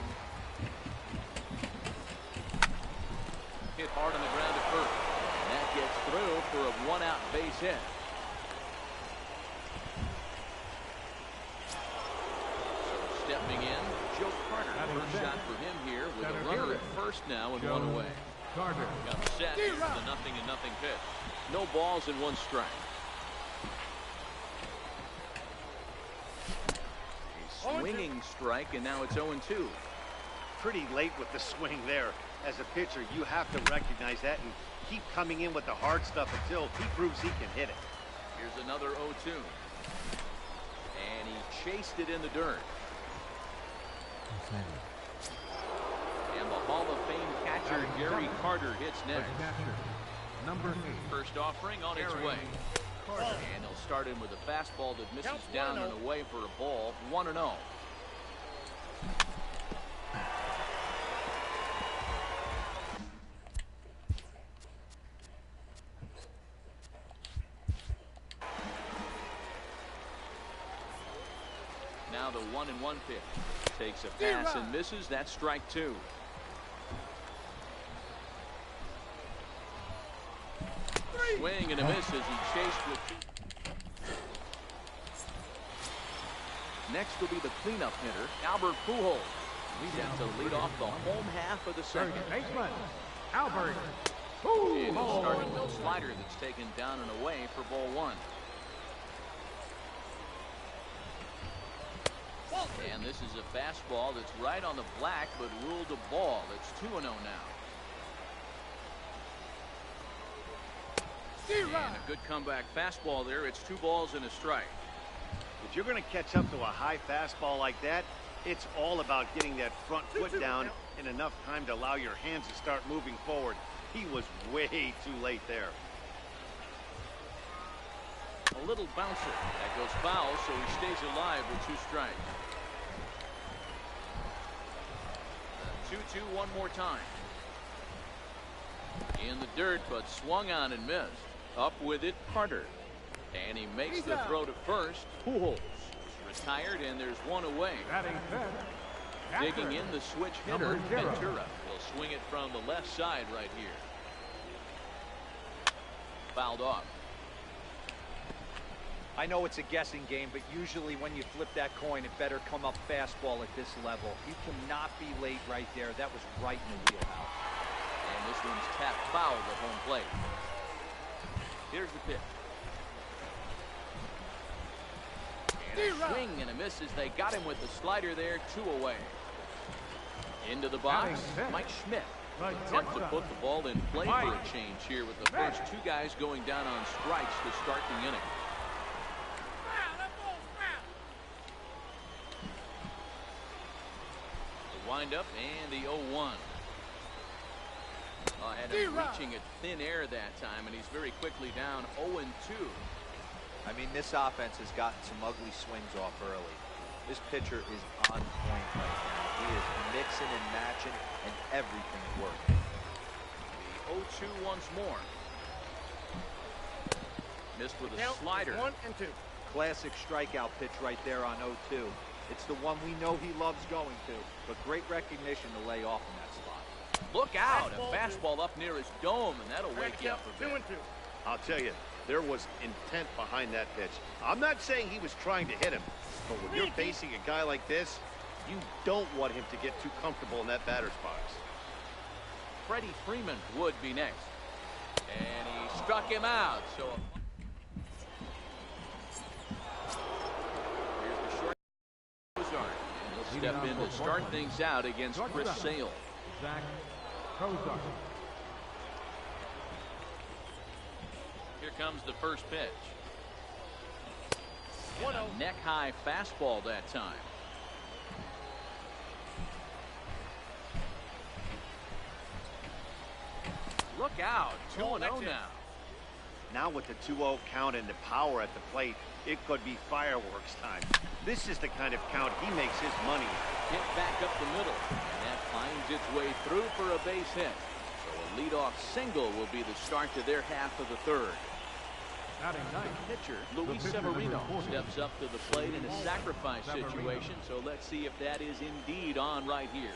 Hit hard on the ground at first. And that gets through for a one-out base hit. Stepping in, Joe Carter. First shot for him here with a runner at first now and one away. Carter. Got set. Here's the 0-0 pitch. No balls and one strike. A swinging strike, and now it's 0-2. Pretty late with the swing there. As a pitcher, you have to recognize that and keep coming in with the hard stuff until he proves he can hit it. Here's another 0-2. And he chased it in the dirt. And the Hall of Fame catcher, Gary Carter, hits next. Number 8. First offering on its way. And they'll start in with a fastball that misses down and away for a ball. 1-0. Now the 1-1 pitch. Takes a pass and misses. That's strike 2. Swing and a miss as he chased with 2. Next will be the cleanup hitter, Albert Pujols. He's set to lead off the home half of the second. Baseman, Albert And he'll start it with a slider that's taken down and away for ball 1. And this is a fastball that's right on the black, but ruled a ball. It's 2-0 now. And a good comeback fastball there. It's 2 balls and a strike. If you're going to catch up to a high fastball like that, it's all about getting that front foot down in enough time to allow your hands to start moving forward. He was way too late there. A little bouncer. That goes foul, so he stays alive with 2 strikes. 2-2 one more time. In the dirt, but swung on and missed. Up with it, Carter. And he makes the throw to first. Pujols retired, and there's 1 away. Digging in the switch hitter, Ventura. Will swing it from the left side right here. Fouled off. I know it's a guessing game, but usually when you flip that coin, it better come up fastball at this level. You cannot be late right there. That was right in the wheelhouse. And this one's tapped foul at home plate. Here's the pitch. And a swing and a miss as they got him with the slider there. 2 away. Into the box, Mike Schmidt. Attempt to put the ball in play for a change here with the first 2 guys going down on strikes to start the inning. The windup and the 0-1. Had him reaching at thin air that time, and he's very quickly down 0-2. I mean, this offense has gotten some ugly swings off early. This pitcher is on point right now. He is mixing and matching, and everything's working. The 0-2 once more. Missed with a slider. 1-2. Classic strikeout pitch right there on 0-2. It's the one we know he loves going to, but great recognition to lay off in that spot. Look out, a fastball up near his dome, and that'll wake you up a bit. 2-2. I'll tell you, there was intent behind that pitch. I'm not saying he was trying to hit him, but when you're facing a guy like this, you don't want him to get too comfortable in that batter's box. Freddie Freeman would be next. And he struck him out. So here's the short Ozark. And he'll step in to start things out against Chris Sale. Here comes the first pitch. And a neck-high fastball that time. Look out, 2-0 now. Now with the 2-0 count and the power at the plate, it could be fireworks time. This is the kind of count he makes his money. Hit back up the middle, and that finds its way through for a base hit. So a leadoff single will be the start to their half of the third. Pitcher Luis Severino steps up to the plate in a sacrifice situation, so let's see if that is indeed on right here.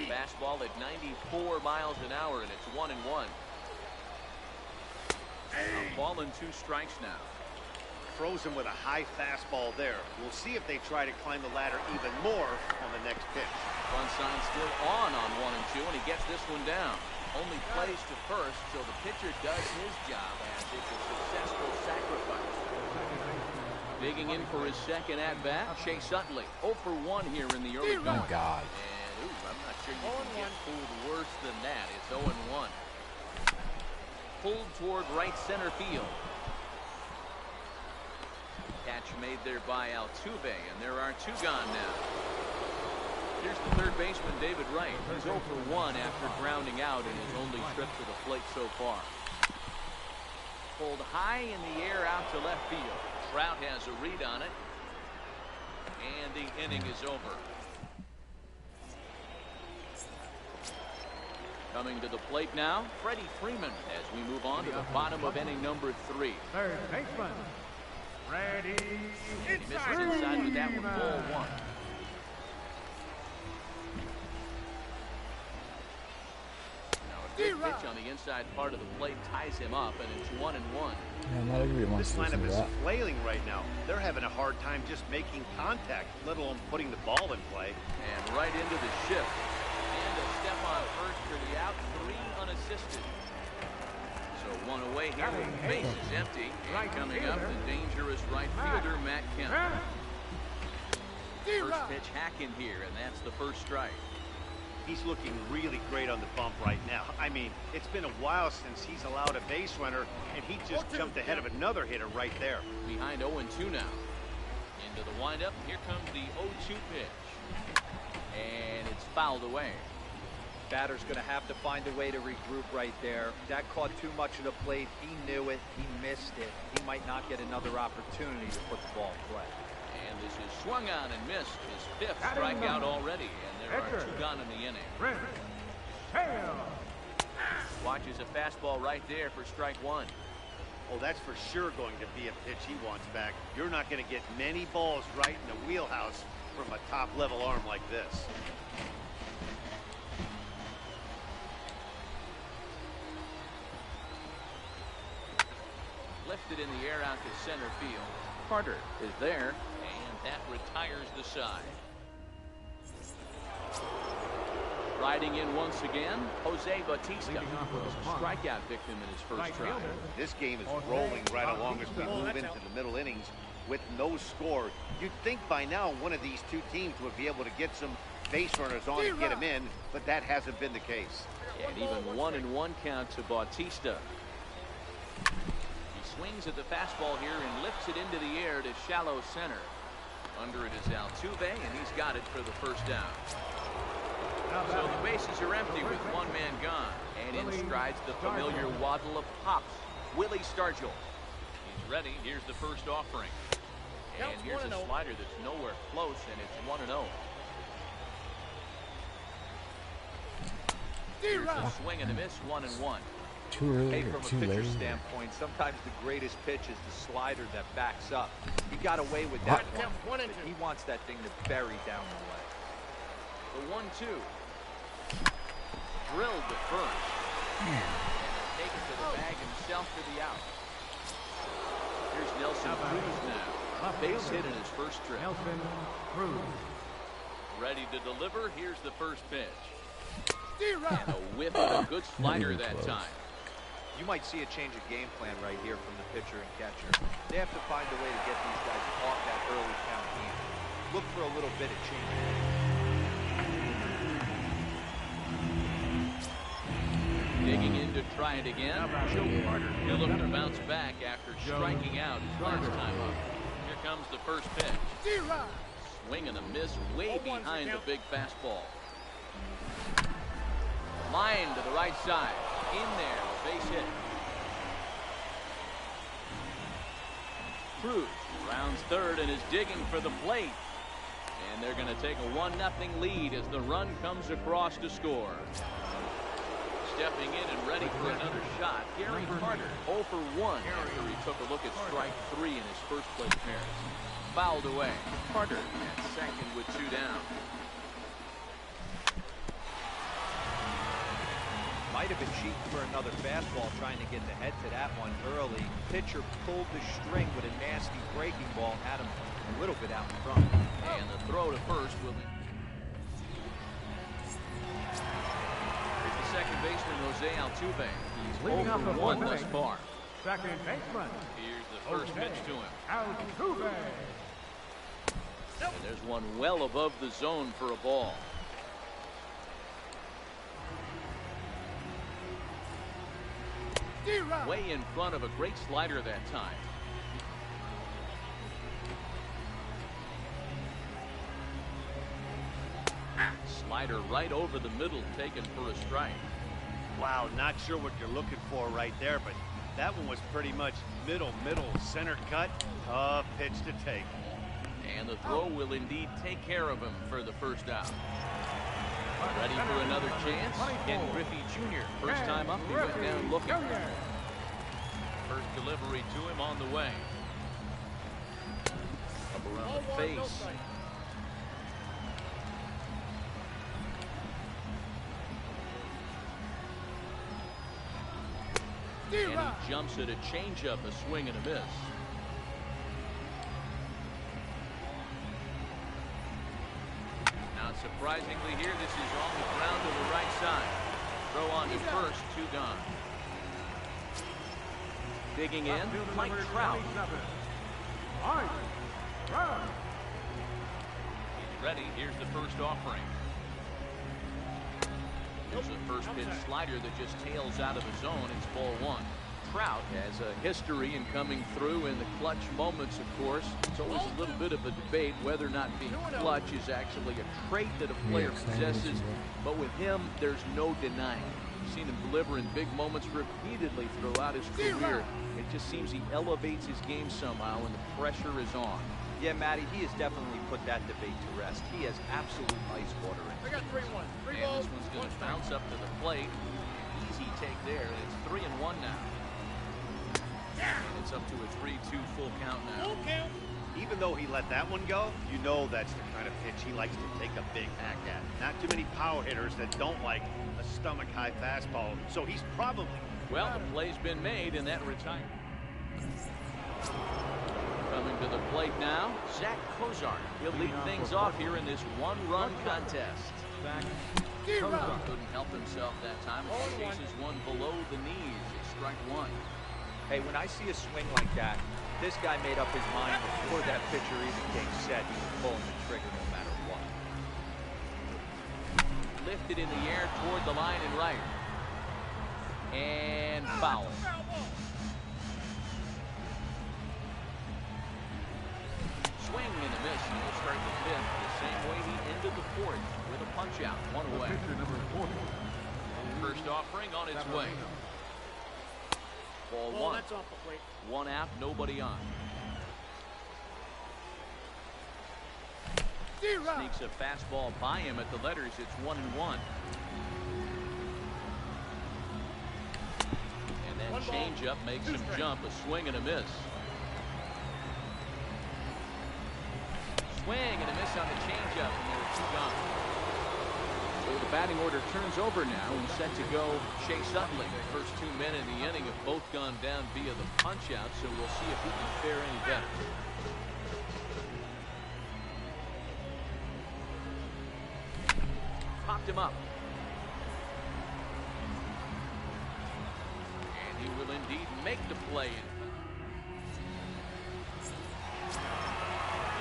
Fastball at 94 miles an hour, and it's 1-1. A ball and 2 strikes now. Throws him with a high fastball there. We'll see if they try to climb the ladder even more on the next pitch. Run sign still on 1-2, and he gets this one down. Only plays to first, so the pitcher does his job as it's a successful sacrifice. Digging in for his second at-bat, Chase Utley. 0 for 1 here in the early going. Oh, God. And, I'm not sure you can get fooled worse than that. It's 0-1. Pulled toward right center field. Catch made there by Altuve, and there are 2 gone now. Here's the third baseman, David Wright. He's 0 for 1 after grounding out in his only trip to the plate so far. Pulled high in the air out to left field. Trout has a read on it. And the inning is over. Coming to the plate now, Freddie Freeman as we move on to the bottom of inning number 3. Third baseman, Freddie. He misses inside with that one, ball 1. Good pitch on the inside part of the plate ties him up, and it's 1-1. Yeah, not everybody wants This to listen lineup to is that. flailing right now. They're having a hard time just making contact, let alone putting the ball in play. And right into the shift. And a step on first for the out, 3 unassisted. So 1 away here with the base is empty. And coming up, the dangerous right fielder, Matt Kemp. First pitch hack in here, and that's the first strike. He's looking really great on the bump right now. I mean, it's been a while since he's allowed a base runner, and he just jumped ahead of another hitter right there. Behind 0-2 now. Into the windup, and here comes the 0-2 pitch. And it's fouled away. Batter's going to have to find a way to regroup right there. That caught too much of the plate. He knew it. He missed it. He might not get another opportunity to put the ball in play. And this is swung on and missed. His 5th strikeout already. And there are 2 gone in the inning. Watches a fastball right there for strike 1. Oh, that's for sure going to be a pitch he wants back. You're not going to get many balls right in the wheelhouse from a top-level arm like this. Lifted in the air out to center field. Carter is there, and that retires the side. Riding in once again, Jose Bautista was a strikeout victim in his first try. This game is rolling right along as we move into the middle innings with no score. You'd think by now one of these 2 teams would be able to get some base runners on and get them in, but that hasn't been the case. And even 1-1 count to Bautista. He swings at the fastball here and lifts it into the air to shallow center. Under it is Altuve, and he's got it for the first down. So the bases are empty with 1 man gone. And in strides the familiar waddle of Pops, Willie Stargell. He's ready. Here's the first offering. And here's a slider that's nowhere close, and it's 1-0. Here's a swing and a miss, 1-1. Too early Hey, or from a too pitcher's late? standpoint, sometimes the greatest pitch is the slider that backs up. He got away with that one, but he wants that thing to bury down the leg. The 1-2. Drilled to first. And taken to the bag himself for the out. Here's Nelson Cruz now. Base hit in his first trip. Nelson Cruz. Ready to deliver. Here's the first pitch. And a whiff of a good slider that time. You might see a change of game plan right here from the pitcher and catcher. They have to find a way to get these guys off that early count game. Look for a little bit of change. Digging in to try it again. Joe Carter. He'll look to bounce back after striking out his last time up. Here comes the first pitch. Swing and a miss way behind the big fastball. Line to the right side. In there, base hit. Cruz rounds third and is digging for the plate. And they're going to take a 1-0 lead as the run comes across to score. Stepping in and ready for another shot, Gary Carter, 0 for 1 after he took a look at strike 3 in his first plate appearance. Fouled away. Carter at second with 2 down. Might have been cheating for another fastball, trying to get the head to that one early. Pitcher pulled the string with a nasty breaking ball, had him a little bit out in front. And the throw to first will be. Here's the second baseman, Jose Altuve. He's 0 for 1 thus far. Second baseman. Here's the first pitch to him. Altuve. And there's one well above the zone for a ball. Way in front of a great slider that time. Slider right over the middle, taken for a strike. Wow, not sure what you're looking for right there, but that one was pretty much middle, center cut. Tough pitch to take. And the throw will indeed take care of him for the first out. Ready for another chance? Ken Griffey Jr. First time up, he went down looking. First delivery to him on the way. Up around the face. And he jumps at a changeup, a swing and a miss. Now, surprisingly here, this is on the ground to the right side. Throw on to first, 2 gone. Digging in, Mike Trout. He's ready. Here's the first offering. There's a first pitch slider that just tails out of the zone. It's ball 1. Trout has a history in coming through in the clutch moments, of course. It's always a little bit of a debate whether or not being clutch is actually a trait that a player possesses. But with him, there's no denying. You've seen him deliver in big moments repeatedly throughout his career. It just seems he elevates his game somehow when the pressure is on. Yeah, Matty, he has definitely put that debate to rest. He has absolute ice water in him. And this one's going to bounce up to the plate. Easy take there. It's 3-1 now. And it's up to a 3-2 full count now. Even though he let that one go, you know that's the kind of pitch he likes to take a big hack at. Not too many power hitters that don't like a stomach-high fastball, so he's probably... Well, the play's been made, and that retires. Coming to the plate now, Zach Kozar. He'll lead things off here in this one-run contest. Couldn't help himself that time. He chases one below the knees. It's strike 1. Hey, when I see a swing like that, this guy made up his mind before that pitcher even came set. He was pulling the trigger no matter what. Lifted in the air toward the line and right. And foul. Swing and a miss, and he'll start the 5th the same way he ended the 4th with a punch out, 1 away. First offering on its way. Ball 1. That's off the plate. 1 out, nobody on. Sneaks a fastball by him at the letters. It's 1-1. And that changeup makes him jump, a swing and a miss. Swing and a miss on the changeup, and there's 2 gone. So the batting order turns over now, and set to go Chase Utley. The first 2 men in the inning have both gone down via the punch-out, so we'll see if he can fare any better. Popped him up. And he will indeed make the play.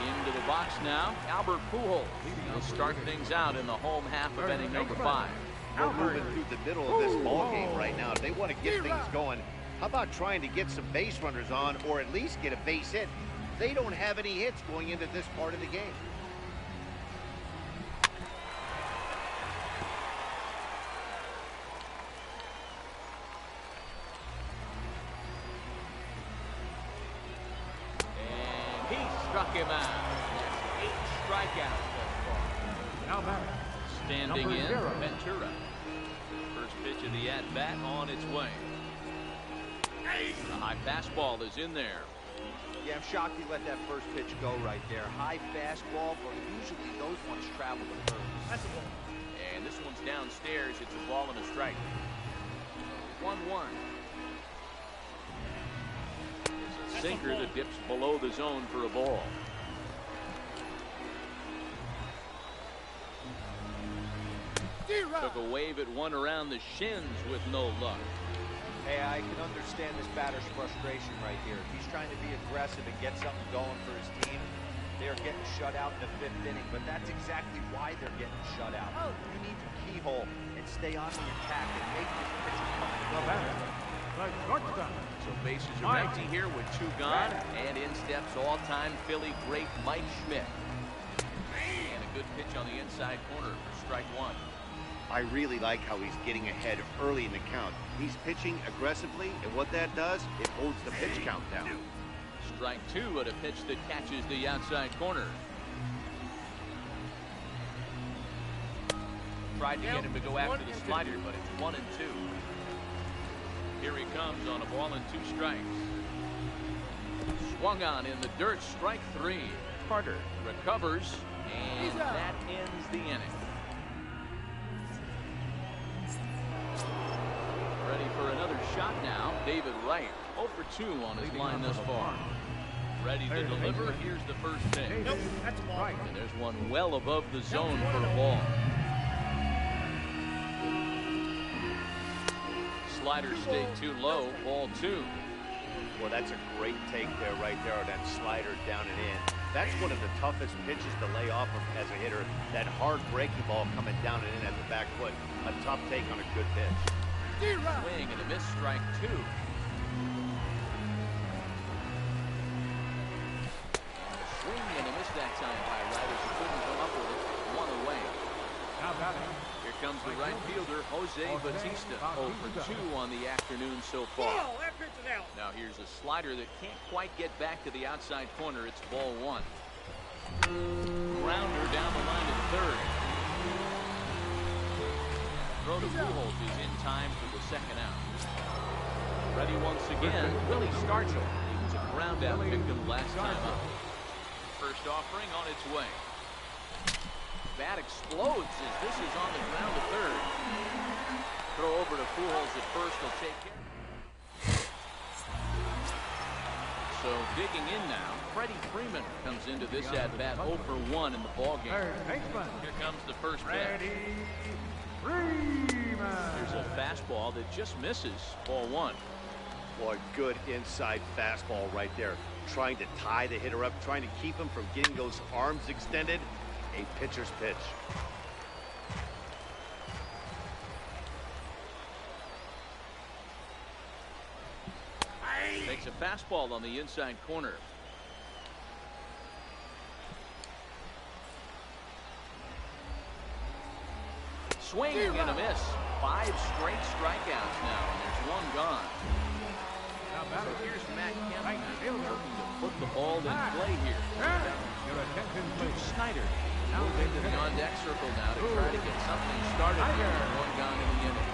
Into the box now, Albert Pujols. He'll start things out in the home half of inning number 5. We're moving through the middle of this ball game right now. If they want to get things going, how about trying to get some base runners on, or at least get a base hit? They don't have any hits going into this part of the game. Struck him out. 8 strikeouts thus far. Standing in, Ventura. First pitch of the at-bat on its way. The high fastball is in there. Yeah, I'm shocked he let that first pitch go right there. High fastball, but usually those ones travel the first. That's a ball. And this one's downstairs. It's a ball and a strike. 1-1. Sinker that dips below the zone for a ball. Took a wave at one around the shins with no luck. Hey, I can understand this batter's frustration right here. He's trying to be aggressive and get something going for his team. They're getting shut out in the 5th inning, but that's exactly why they're getting shut out. You need to keyhole and stay on the attack and make this pitch come. So bases are empty here with 2 gone, and in steps all-time Philly great Mike Schmidt. And a good pitch on the inside corner for strike 1. I really like how he's getting ahead early in the count. He's pitching aggressively, and what that does, it holds the pitch count down. Strike 2 at a pitch that catches the outside corner. Tried to get him to go after the slider, but it's 1 and 2. Here he comes on a ball and 2 strikes. Swung on in the dirt, strike 3. Carter recovers, and that ends the inning. Ready for another shot now, David Wright. 0 for 2 on his line thus far. Ready to deliver, here's the first pitch. Nope, that's a ball. And there's one well above the zone for a ball. Slider stayed too low, ball 2. Well, that's a great take there, right there, on that slider down and in. That's one of the toughest pitches to lay off of as a hitter. That hard breaking ball coming down and in at the back foot. A tough take on a good pitch. Swing and a miss, strike 2. Swing and a miss that time by Riders who couldn't come up with it. 1 away. Here comes the right fielder, Jose Bautista. 0 for 2 on the afternoon so far. Now here's a slider that can't quite get back to the outside corner. It's ball 1. Grounder down the line to the 3rd. Throw to Pujols is in time for the 2nd out. Ready once again, Willie Stargell. He was a ground out victim last time up. First offering on its way. Bat explodes as this is on the ground to 3rd. Throw over to Pujols at first. He'll take care. So digging in now, Freddie Freeman comes into this at-bat 0 for 1 in the ballgame. Here comes the first pitch. There's a fastball that just misses, ball 1. Boy, good inside fastball right there. Trying to tie the hitter up, trying to keep him from getting those arms extended. A pitcher's pitch. Makes a fastball on the inside corner. Swing and a miss. 5 straight strikeouts now, and there's 1 gone. So here's Matt Kemp looking to put the ball in play here. Snyder moving to the on-deck circle now to try to get something started here. 1 gone in the inning.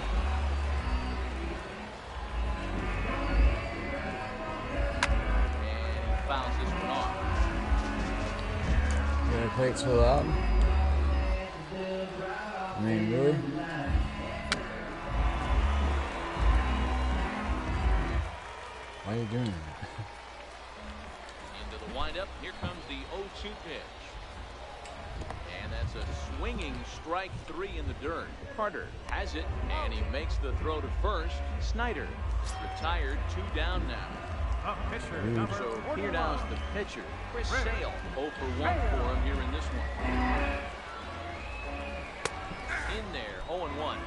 And he fouls this one off. You gonna play it so loud? I mean, really? Why are you doing that? Into the windup, here comes the 0-2 pitch. And that's a swinging strike 3 in the dirt. Carter has it, and he makes the throw to first. Snyder retired, 2 down now. So here now is the pitcher, Chris Sale. 0 for 1 for him here in this one. In there, 0-1.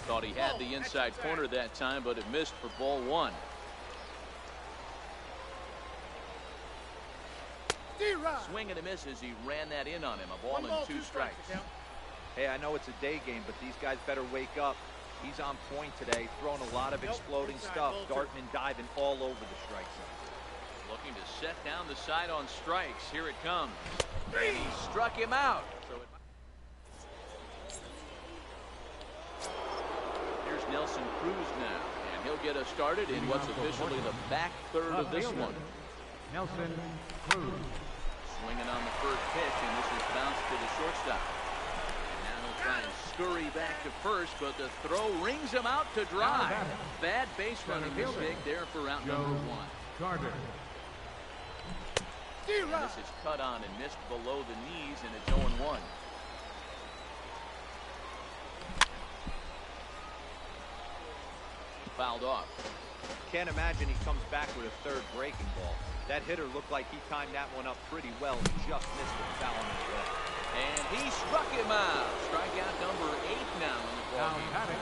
Thought he had the inside corner that time, but it missed for ball 1. Swing and a miss as he ran that in on him. A ball and 2 strikes. Hey, I know it's a day game, but these guys better wake up. He's on point today, throwing a lot of exploding stuff, darting and diving all over the strike zone. Looking to set down the side on strikes. Here it comes. And he struck him out. So here's Nelson Cruz now, and he'll get us started in what's officially the back third of this one. Nelson Cruz. Swinging on the first pitch, and this is bounced to the shortstop. And now he'll try and scurry back to first, but the throw rings him out to dry. Bad base running mistake there for out number 1. Carter. And this is cut on and missed below the knees, and it's 0-1. fouled off. Can't imagine he comes back with a third breaking ball. That hitter looked like he timed that one up pretty well and just missed it, fouling it away. And he struck him out. Strikeout number 8 now in the ball game.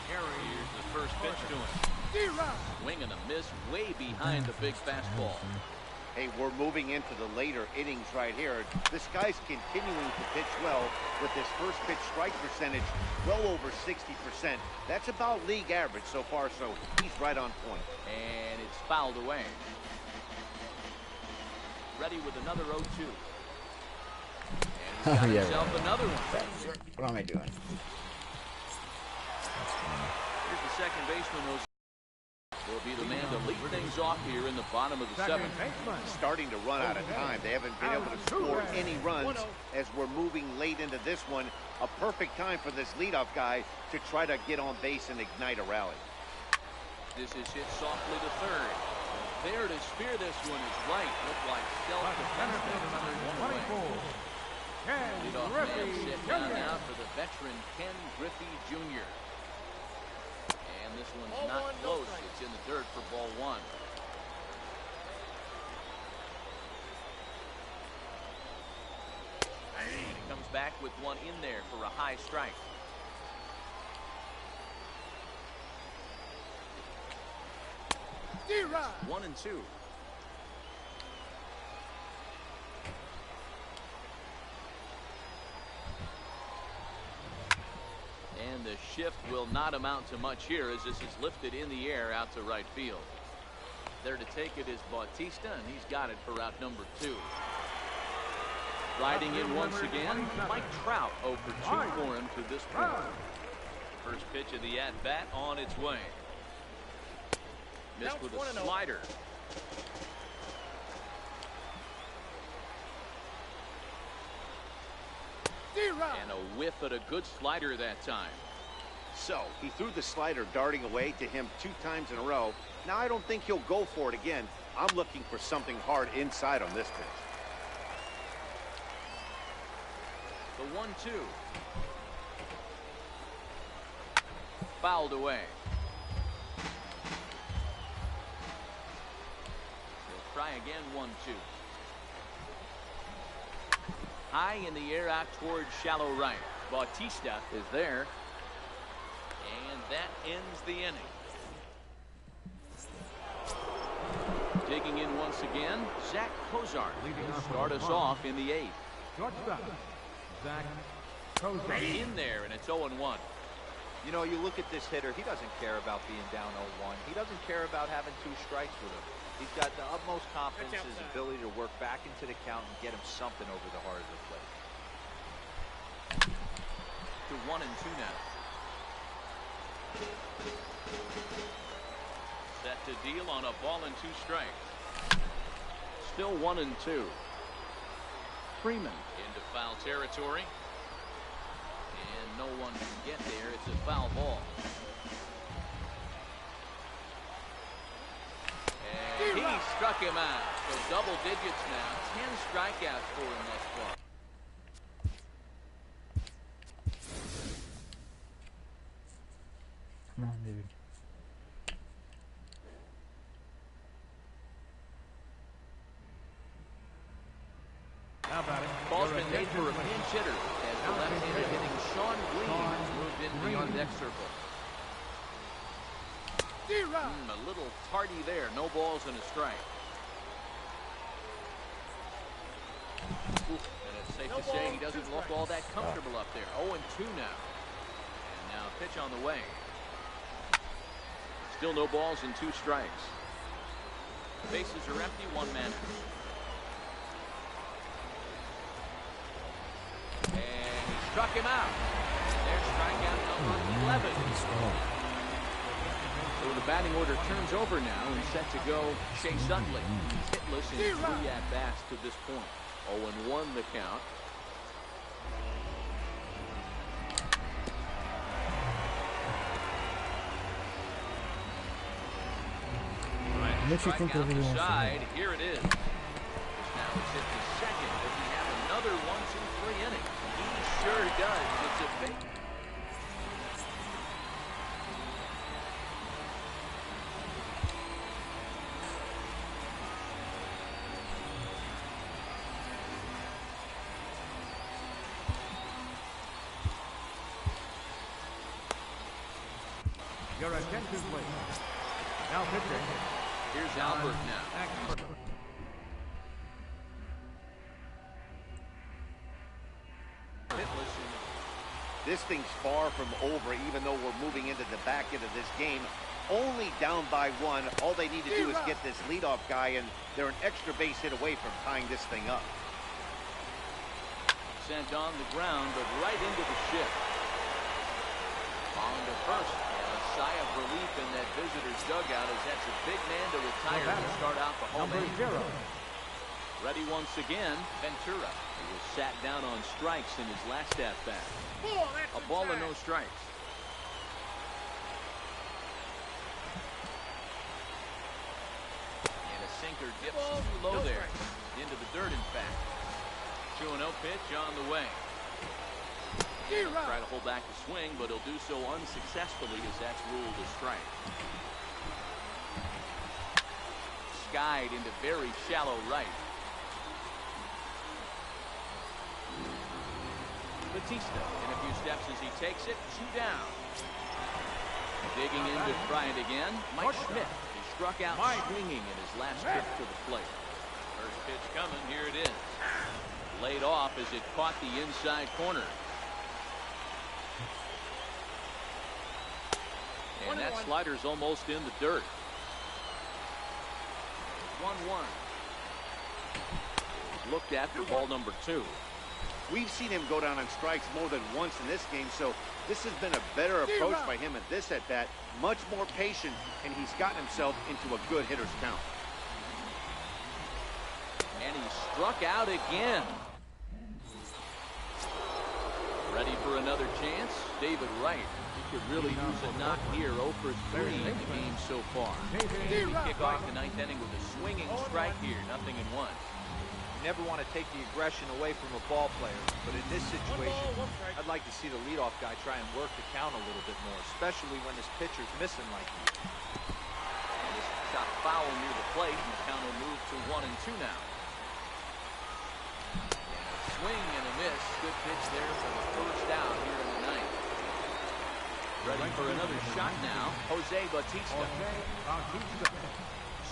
Here's the first pitch to him. Swing and a miss way behind the big fastball. Hey, we're moving into the later innings right here. This guy's continuing to pitch well with his first pitch strike percentage well over 60%. That's about league average so far, so he's right on point. And it's fouled away. Ready with another 0-2. And he's got himself another one. What am I doing? Here's the second baseman, Jose. Will be the man to lead things off here in the bottom of the seventh. Starting to run out of time. They haven't been able to score any runs as we're moving late into this one. A perfect time for this leadoff guy to try to get on base and ignite a rally. This is hit softly to third. There to spear this one is right. Looked like self-defense. Leadoff man set down now for the veteran Ken Griffey Jr. And this one's not close. It's in the dirt for ball one. And he comes back with one in there for a high strike. It's 1-2. And the shift will not amount to much here as this is lifted in the air out to right field. There to take it is Bautista, and he's got it for out number 2. Riding in once again, Mike Trout 0 for 2 for him to this point. First pitch of the at-bat on its way. Missed with a slider. And a whiff at a good slider that time. So he threw the slider darting away to him 2 times in a row. Now I don't think he'll go for it again. I'm looking for something hard inside on this pitch. The 1-2. Fouled away. He'll try again. 1-2. High in the air out towards shallow right. Bautista is there. And that ends the inning. Digging in once again, Zach Cozart will start us off in the 8th. Shortstop, Zach Cozart. In there, and it's 0-1. You know, you look at this hitter, he doesn't care about being down 0-1. He doesn't care about having 2 strikes with him. He's got the utmost confidence in his ability to work back into the count and get him something over the heart of the plate. To 1-2 now. Set to deal on a ball and 2 strikes. Still 1-2. Freeman into foul territory. And no one can get there. It's a foul ball. And he struck him out. So double digits now. 10 strikeouts for him thus far. Come on, dude. How about it? Ball's been made for a pinch hitter as the left-handed hitting Sean Green has moved into the on-deck circle. A little tardy there. No balls and a strike. And it's safe to say he doesn't look all that comfortable up there. 0-2 now. And now a pitch on the way. Still no balls and 2 strikes. Bases are empty. 1 man. And he struck him out. And there's strikeout number 11. So the batting order turns over now and set to go Chase Utley. He's hitless in 3 at-bats to this point. 0-1 the count. What you think of the side? Here it is. Now it's hit the second. Does he have another 1-2-3 inning? He sure does. It's a big. Your attention, please. Now pitching. Here's Albert now. This thing's far from over, even though we're moving into the back end of this game. Only down by one. All they need to do is get this leadoff guy, and they're an extra base hit away from tying this thing up. Sent on the ground, but right into the shift. On to first. And a sigh of relief in that visitor's dugout as that's a big man to retire to start out the home inning. Ready once again, Ventura. He was sat down on strikes in his last at-bat. A ball and no strikes. And a sinker dips too low there. Into the dirt, in fact. 2-0 pitch on the way. He'll try to hold back the swing, but he'll do so unsuccessfully as that's ruled a strike. Skied into very shallow right. Batista in a few steps as he takes it. 2 down. Digging in to try it again. Mike Schmidt. He struck out swinging in his last trip to the plate. First pitch coming. Here it is. Laid off as it caught the inside corner. And that slider's almost in the dirt. 1-1. Looked at for ball number 2. We've seen him go down on strikes more than once in this game, so this has been a better approach by him at this at-bat. Much more patient, and he's gotten himself into a good hitter's count. And he struck out again. Ready for another chance? David Wright. He could really use a knock here. 0 for 3 in the game so far. He kick off the 9th inning with a swinging strike here. 0-1. You never want to take the aggression away from a ball player, but in this situation, I'd like to see the leadoff guy try and work the count a little bit more, especially when this pitcher's missing like this. And this shot foul near the plate, and the count will move to 1-2 now. And a swing and a miss. Good pitch there for the first out here in the 9th. Ready for another shot now. Jose Batista.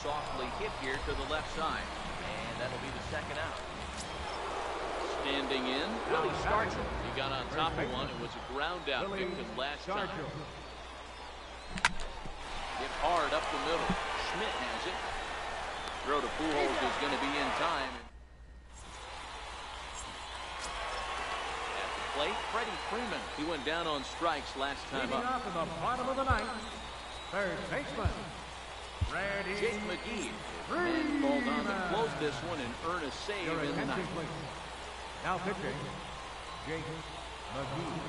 Softly hit here to the left side. And that'll be the second out. Standing in, Willie Stargell. He got on top of one. It was a ground out victim last time. Hit hard up the middle. Schmidt has it. Throw to Pujols is going to be in time. At the plate, Freddie Freeman. He went down on strikes last time up. Off in the bottom of the 9th. Third baseman. Jake McGee. Man called on to close this one and earn a save in the 9th. Now pitching, Jake McGee.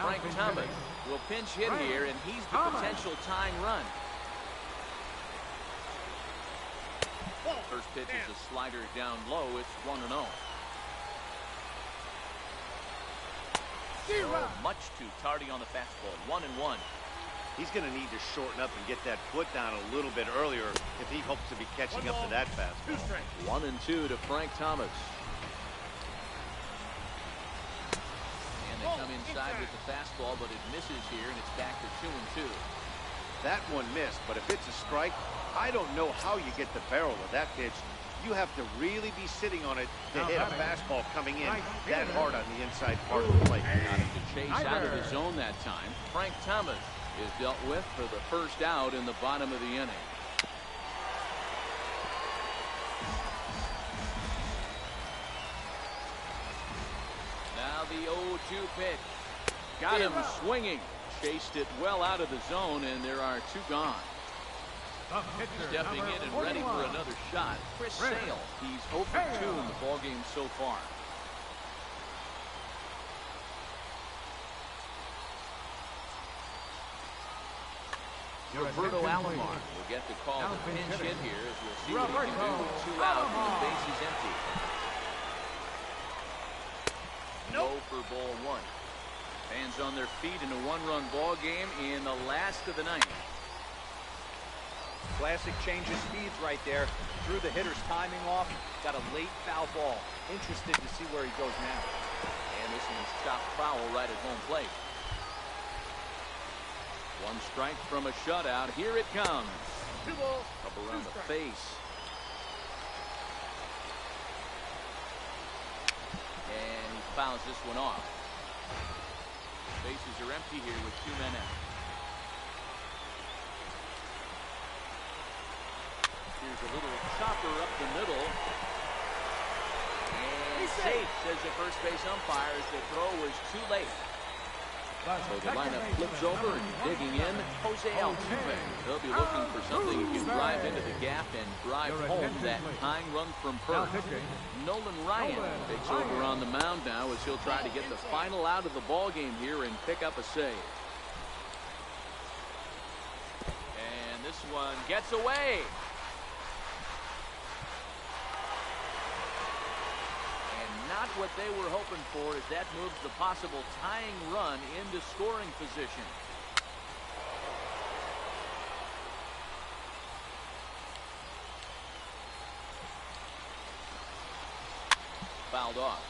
Frank Thomas will pinch hit here, and he's the potential tying run. First pitch is a slider down low. It's 1-0. So much too tardy on the fastball. 1-1. He's going to need to shorten up and get that foot down a little bit earlier if he hopes to be catching up to that fastball. 1-2 to Frank Thomas. And they come inside with the fastball, but it misses here, and it's back to 2-2. That one missed, but if it's a strike, I don't know how you get the barrel of that pitch. You have to really be sitting on it to hit a fastball coming in that hard on the inside part of the plate. Got him to chase out of his zone that time. Frank Thomas is dealt with for the first out in the bottom of the inning. Now the 0-2 pitch. Got him swinging. Chased it well out of the zone, and there are 2 gone. Stepping in and ready for another shot, Chris Sale. He's 0 for 2 in the ballgame so far. Roberto Alomar will get the call to pinch hit here as we'll see what he can do with 2 out and the base is empty. No for ball 1. Fans on their feet in a 1-run ball game in the last of the 9th. Classic change of speeds right there. Threw the hitter's timing off. Got a late foul ball. Interested to see where he goes now. And this one's chopped foul right at home plate. One strike from a shutout. Here it comes. Up around the face. And he fouls this one off. Bases are empty here with 2 men out. Here's a little chopper up the middle. And safe, says the first base umpire, as the throw was too late. So the lineup flips over and digging in. Jose Altuve. They'll be looking for something he can drive into the gap and drive home that tying run from first. Nolan Ryan takes over on the mound now as he'll try to get the final out of the ball game here and pick up a save. And this one gets away. Not what they were hoping for, as that moves the possible tying run into scoring position. Fouled off.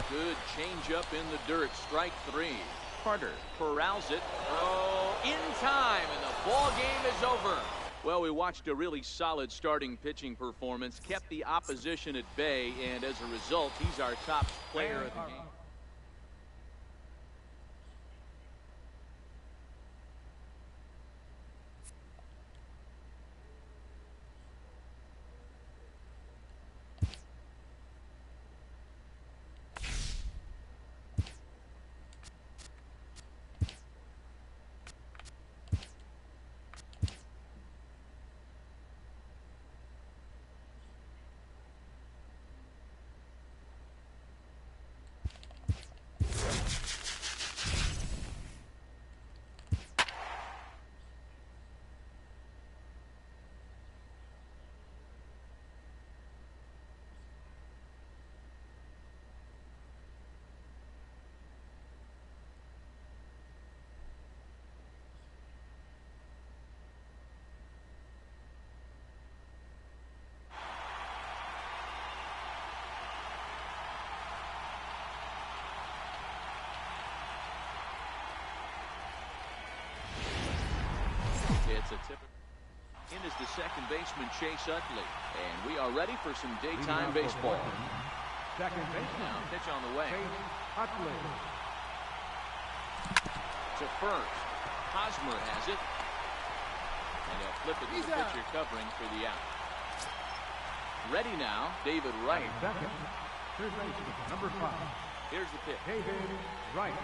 Good changeup in the dirt. Strike 3. Carter corrals it. Oh, in time, and the ball game is over. Well, we watched a really solid starting pitching performance, kept the opposition at bay, and as a result, he's our top player of the game. It's a tip. In is the second baseman, Chase Utley. And we are ready for some daytime baseball. Second baseman. Now pitch on the way. Utley. To first. Hosmer has it. And they'll flip it to the pitcher covering for the out. Ready now, David Wright. Second. Third baseman, number 5. Here's the pitch. David Wright.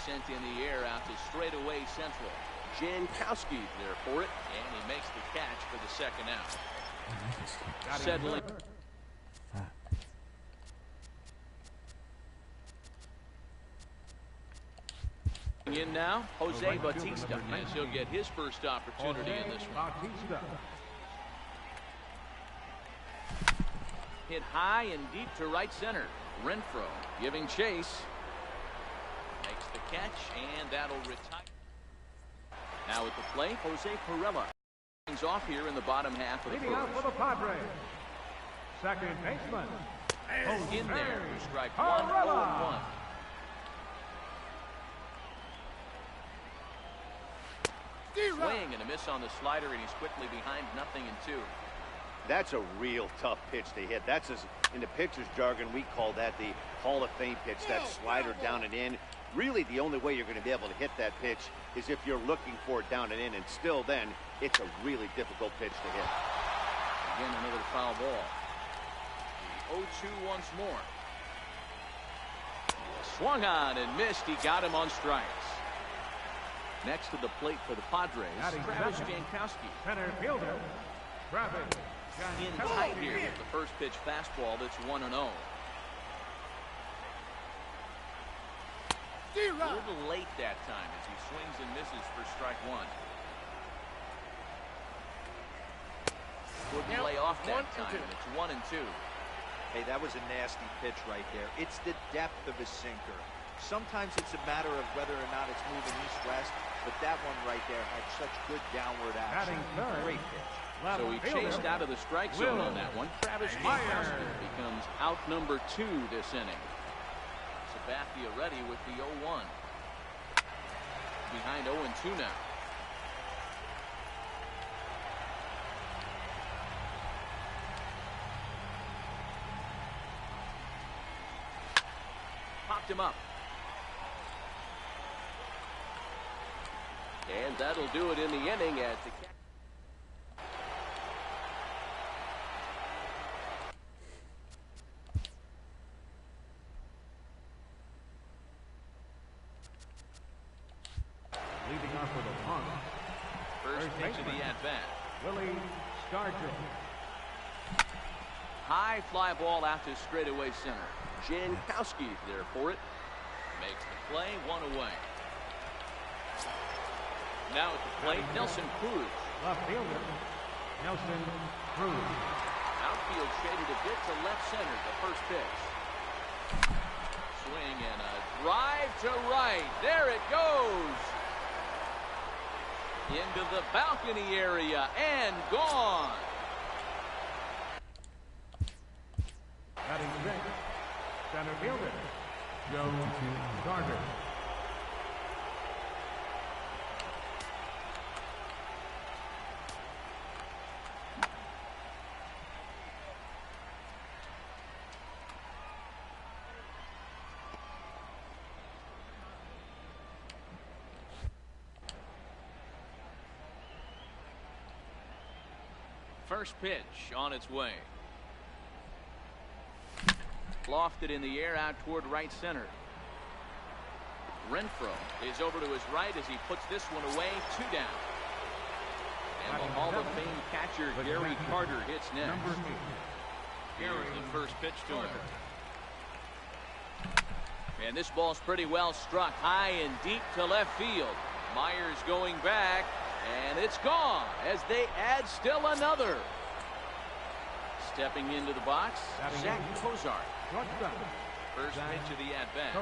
Sent in the air out to straightaway central. Jankowski there for it, and he makes the catch for the second out. Settling. In now, Jose Bautista, as he'll get his first opportunity in this one. Hit high and deep to right center. Renfroe giving chase. Makes the catch, and that'll retire. Now at the plate, Jose Pirela. Things off here in the bottom half of the Leading out for the Padres. Second baseman. In there for strike 1, 0-1. Swing and a miss on the slider, and he's quickly behind 0-2. That's a real tough pitch to hit. That's, as in the pitcher's jargon, we call that the Hall of Fame pitch, that slider down and in. Really, the only way you're going to be able to hit that pitch is if you're looking for it down and in, and still then, it's a really difficult pitch to hit. Again, another foul ball. The 0-2 once more. Swung on and missed. He got him on strikes. Next to the plate for the Padres, Travis Jankowski. Center fielder, Travis In tight here with the first pitch fastball that's 1-0. A little late that time as he swings and misses for strike 1. Wouldn't lay off that time, and it's 1-2. Hey, that was a nasty pitch right there. It's the depth of his sinker. Sometimes it's a matter of whether or not it's moving east-west, but that one right there had such good downward action. Great pitch. So he chased out of the strike zone on that one. Travis Gronkowski becomes out number 2 this inning. Sabathia ready with the 0-1. Behind 0-2 now. Popped him up. And that'll do it in the inning as the Leading off with a punt. first pitch of the at-bat. Willie Stargell. High fly ball out to straightaway center. Jankowski there for it. Makes the play, 1 away. Now at the plate, Nelson Cruz. Left fielder, Nelson Cruz. Outfield shaded a bit to left center, the first pitch. Swing and a drive to right. There it goes. Into the balcony area and gone. Batting sixth, center fielder, Joe Gardner. First pitch on its way. Lofted in the air out toward right center. Renfroe is over to his right as he puts this one away. 2 down. And the Hall of Fame catcher Gary Carter hits next. Here's the first pitch to him. And this ball's pretty well struck high and deep to left field. Myers going back. And it's gone as they add still another. Stepping into the box, Zach Cozart. First pitch of the at-bat.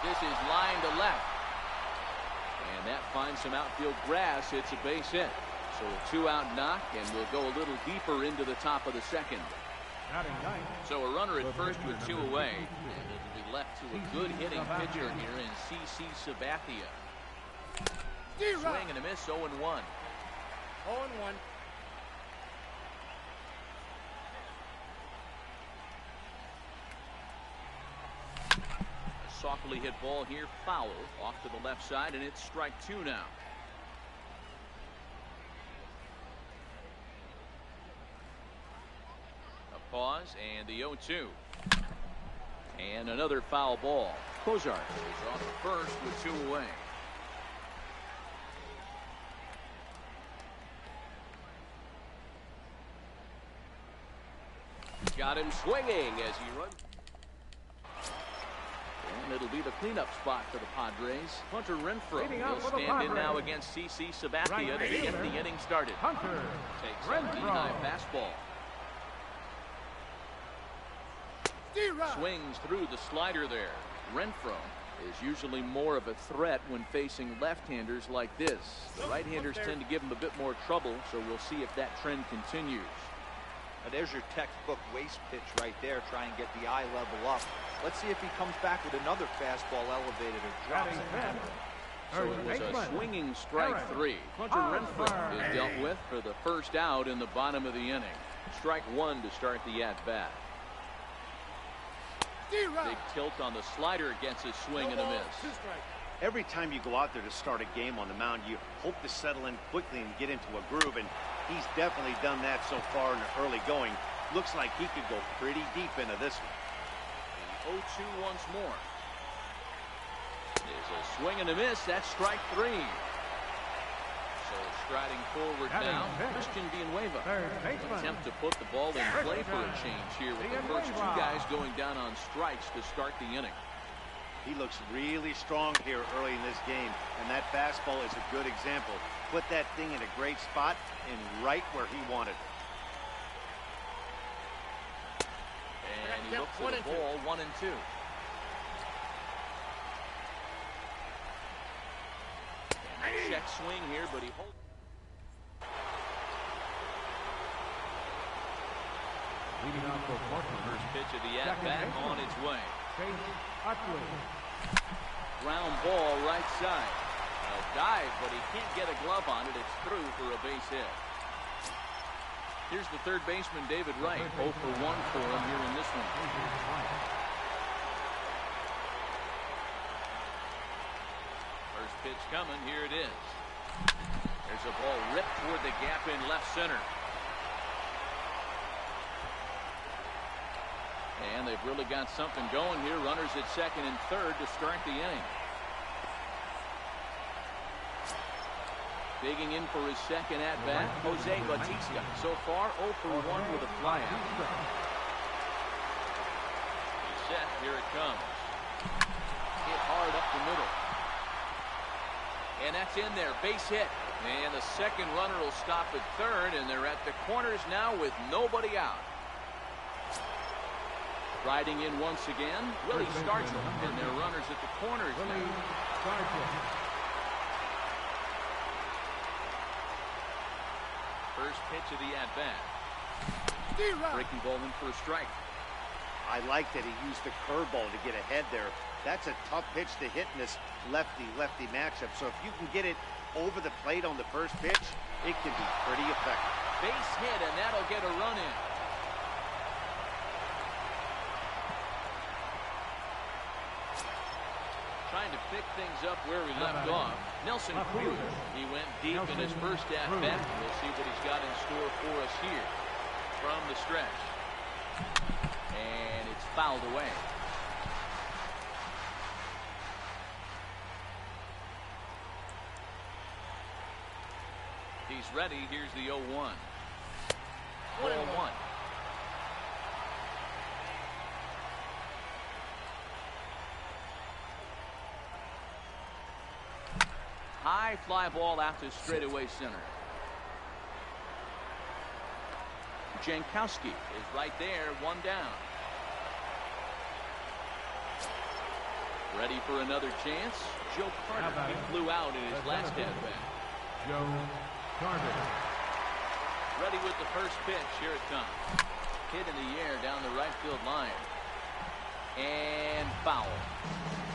This is line to left. And that finds some outfield grass. It's a base hit. So a 2-out knock, and we'll go a little deeper into the top of the second. So a runner at first with 2 away. And it'll be left to a good hitting pitcher here in C.C. Sabathia. Swing and a miss, 0-1. 0-1. A softly hit ball here, foul off to the left side, and it's strike 2 now. A pause and the 0-2. And another foul ball. Cozart is off first with 2 away. Got him swinging as he runs. And it'll be the cleanup spot for the Padres. Hunter Renfroe will stand in now against C.C. Sabathia to get the inning started. Takes a high fastball. Swings through the slider there. Renfroe is usually more of a threat when facing left-handers like this. The right-handers tend to give him a bit more trouble, so we'll see if that trend continues. Now there's your textbook waist pitch right there. Try and get the eye level up. Let's see if he comes back with another fastball elevated or drops it. So it was a swinging strike 3. Hunter Renfroe is dealt with for the first out in the bottom of the inning. Strike 1 to start the at-bat. Big tilt on the slider gets a swing and a miss. Every time you go out there to start a game on the mound, you hope to settle in quickly and get into a groove, and he's definitely done that so far in the early going. Looks like he could go pretty deep into this one. The 0-2 once more. There's a swing and a miss. That's strike 3. So striding forward now, Christian Villanueva. Attempt to put the ball in play for a change here with the first 2 guys going down on strikes to start the inning. He looks really strong here early in this game, and that fastball is a good example. Put that thing in a great spot and right where he wanted it. And He looks at the ball, 1-2. Check swing here, but he holds. Leading off for Portland. First pitch of the at-bat on its way. Ground ball right side. A dive, but he can't get a glove on it. It's through for a base hit. Here's the third baseman, David Wright. 0 for 1 for him here in this one. First pitch coming. Here it is. There's a ball ripped toward the gap in left center. And they've really got something going here. Runners at second and third to start the inning. Digging in for his second at-bat, Jose Bautista. So far, 0 for 1 with a flyout. He's set. Here it comes. Hit hard up the middle. And that's in there. Base hit. And the second runner will stop at third, and they're at the corners now with nobody out. Riding in once again, Willie Stargell, and their runners at the corners now. First pitch of the at-bat. Breaking ball in for a strike. I like that he used the curveball to get ahead there. That's a tough pitch to hit in this lefty-lefty matchup. So if you can get it over the plate on the first pitch, it can be pretty effective. Base hit, and that'll get a run in. Trying to pick things up where he left off. Nelson Cruz. He went deep in his first at-bat. We'll see what he's got in store for us here from the stretch. And it's fouled away. He's ready. Here's the 0-1. Ball 1. High fly ball out to straightaway center. Jankowski is right there, 1 down. Ready for another chance. Joe Carter. He flew out in his last at-bat. Joe Carter. Ready with the first pitch. Here it comes. Hit in the air down the right field line. And foul.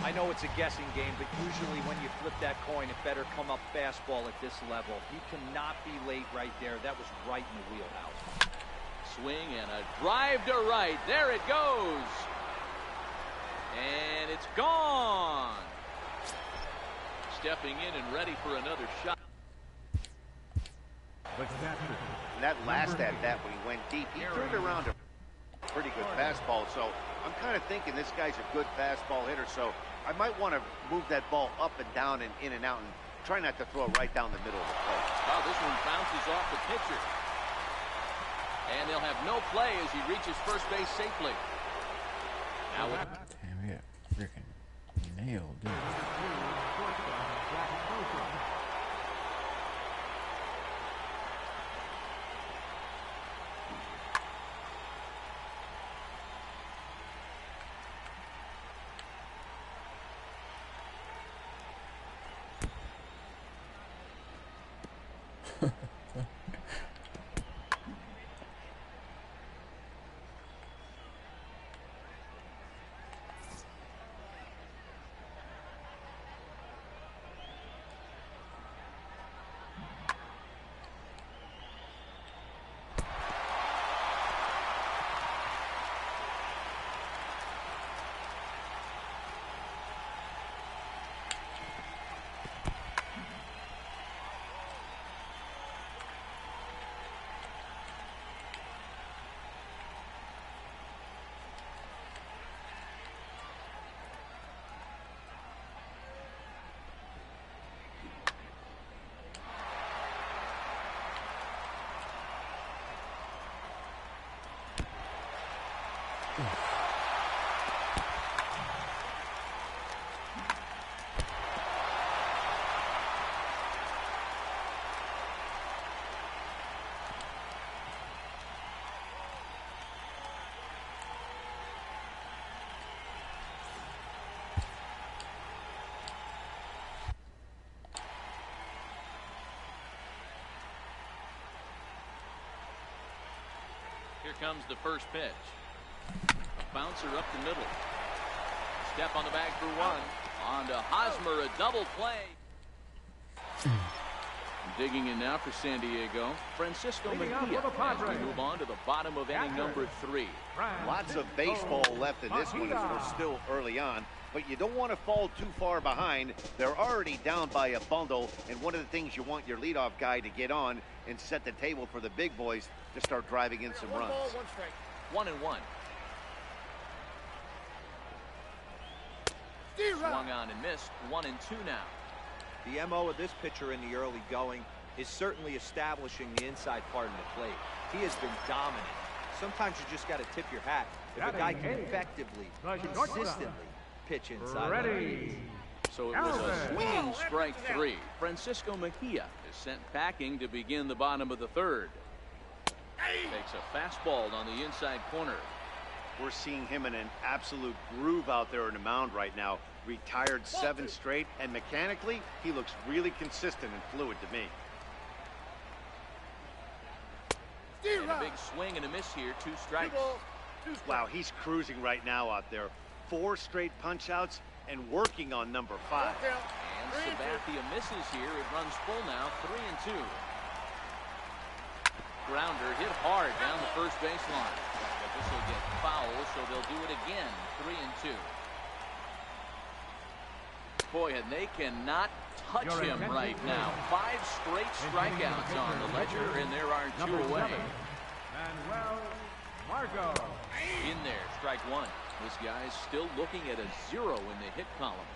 I know it's a guessing game, but usually when you flip that coin, it better come up fastball at this level. He cannot be late right there. That was right in the wheelhouse. Swing and a drive to right. There it goes. And it's gone. Stepping in and ready for another shot. And that last at-bat when he went deep, he turned around a pretty good fastball. So I'm kind of thinking this guy's a good fastball hitter. So I might want to move that ball up and down and in and out and try not to throw it right down the middle of the plate. Wow, this one bounces off the pitcher. And they'll have no play as he reaches first base safely. Now with Damn it. Freaking nailed, dude. comes the first pitch. A bouncer up the middle. Step on the bag for one. On to Hosmer, a double play. Digging in now for San Diego, Francisco Mejia as we move on to the bottom of inning number 3. Lots of baseball left in this one as we're still early on, but you don't want to fall too far behind. They're already down by a bundle, and one of the things you want your leadoff guy to get on and set the table for the big boys to start driving in some runs. 1-1. Swung on and missed. 1-2 now. The MO of this pitcher in the early going is certainly establishing the inside part of the plate. He has been dominant. Sometimes you just got to tip your hat if a guy can effectively, consistently pitch inside. So it was a swinging strike 3. Francisco Mejia is sent packing to begin the bottom of the 3rd. Takes a fastball on the inside corner. We're seeing him in an absolute groove out there in the mound right now. Retired 7 straight, and mechanically, he looks really consistent and fluid to me. And a big swing and a miss here. 2 strikes. Wow, he's cruising right now out there. 4 straight punch-outs and working on number 5. And Sabathia misses here. It runs full now. 3-2. Grounder hit hard down the first baseline. But this will get foul, so they'll do it again. 3-2. Boy, and they cannot touch him right now. 5 straight strikeouts on the ledger, and there are 2 away. Manuel Margot. In there, strike 1. This guy's still looking at a 0 in the hit column.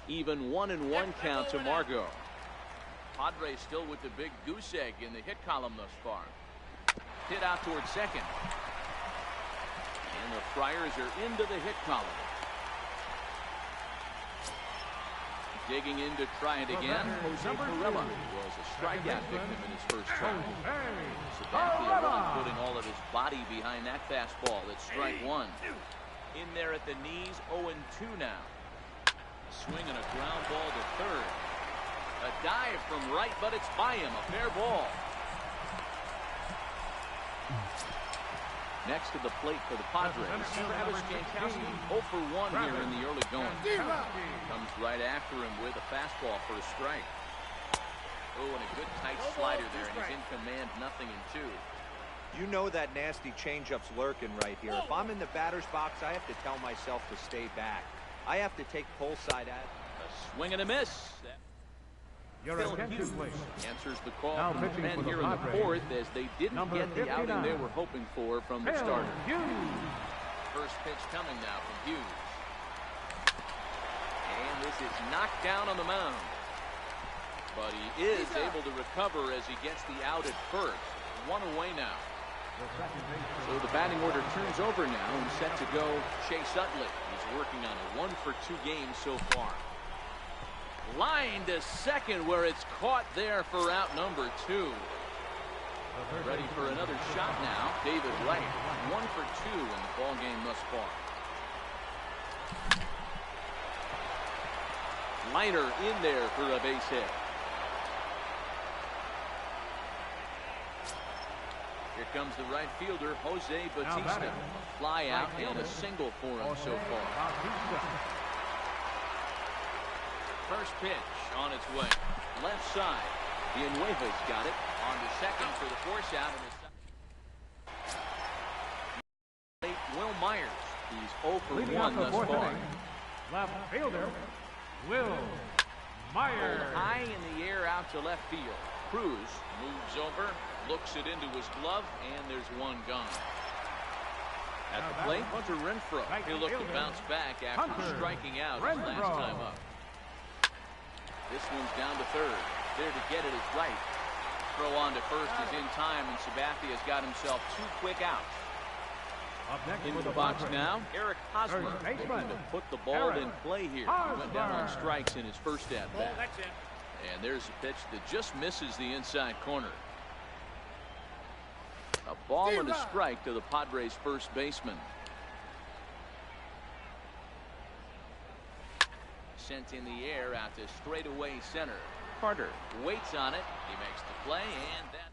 Even 1-1 count to Margot. Padres still with the big goose egg in the hit column thus far. Hit out towards second. And the Friars are into the hit column. Digging in to try it again. Jose Pirela was a strikeout victim in his first try. Sabathia really putting all of his body behind that fastball. That's strike 1. In there at the knees, 0-2 now. Swing and a ground ball to third. A dive from right, but it's by him. A fair ball. Next to the plate for the Padres, Travis Jankowski 0 for 1 here in the early going. Comes right after him with a fastball for a strike. Oh, and a good tight slider there, and he's in command, 0-2. You know that nasty changeup's lurking right here. If I'm in the batter's box, I have to tell myself to stay back. I have to take pull side at it. A swing and a miss. Phil Hughes answers the call from the pen here in the 4th as they didn't get the outing they were hoping for from the starter. First pitch coming now from Hughes. And this is knocked down on the mound. But he is able to recover as he gets the out at first. 1 away now. So the batting order turns over now and set to go Chase Utley. He's working on a 1 for 2 game so far. Line to second where it's caught there for out number 2. Ready for another shot now. David Wright, 1 for 2 in the ball game thus far. Liner in there for a base hit. Here comes the right fielder, Jose Bautista. Fly out and a single for him so far. First pitch on its way. Left side. Villanueva's got it. On to second for the force out. And Will Myers. He's 0 for 1 thus far. Left fielder, Will Myers. High in the air out to left field. Cruz moves over, looks it into his glove, and there's one gone. At the plate, Hunter Renfroe. He'll look to bounce back after striking out his last time up. This one's down to third. There to get it is Wright. Throw on to first is in time, and Sabathia's got himself 2 quick outs. Into the box now, Eric Hosmer looking to put the ball in play here. He went down on strikes in his first at-bat. And there's a pitch that just misses the inside corner. A ball and a strike to the Padres' first baseman. Sent in the air out to straightaway center. Carter waits on it. He makes the play, and that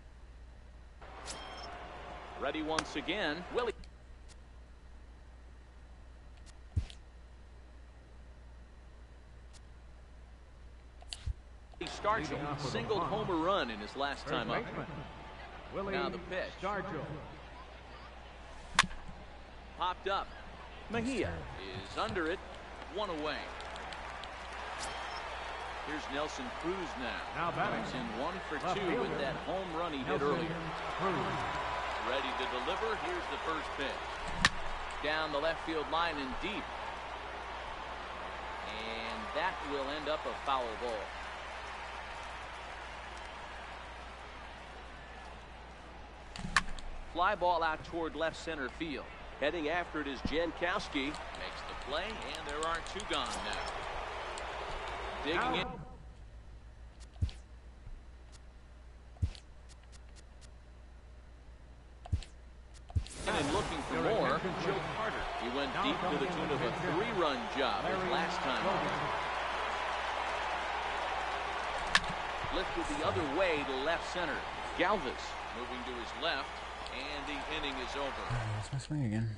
Ready once again. Willie. Stargell singled homer run in his last time up. Now the pitch. Popped up. Mejia is under it. One away. Here's Nelson Cruz now. Comes in 1 for 2 with that home run he hit earlier. Ready to deliver. Here's the first pitch. Down the left field line and deep. And that will end up a foul ball. Fly ball out toward left center field. Heading after it is Jankowski. Makes the play, and there are 2 gone now. Digging in. And looking for more, Joe Carter. He went deep to the tune of a 3-run job his last time. Lifted the other way to left center. Galvis moving to his left, and the inning is over. That's my swing again.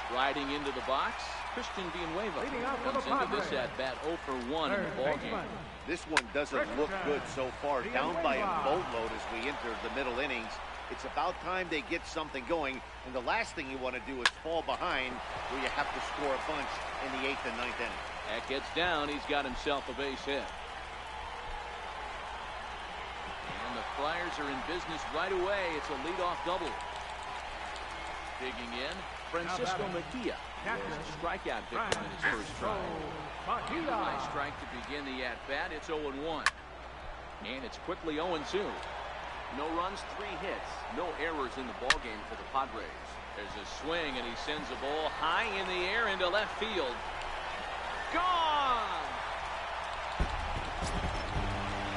Striding into the box, Christian Villanueva comes into this at-bat 0 for 1 in the ballgame. This one doesn't look good so far. Down by a boatload as we enter the middle innings. It's about time they get something going, and the last thing you want to do is fall behind where you have to score a bunch in the 8th and 9th inning. That gets down. He's got himself a base hit. And the Friars are in business right away. It's a leadoff double. Digging in, Francisco Mejia. There's a strikeout victim in his first try. Nice strike to begin the at-bat. It's 0-1. And it's quickly 0-2. No runs, 3 hits. No errors in the ballgame for the Padres. There's a swing, and he sends a ball high in the air into left field. Gone!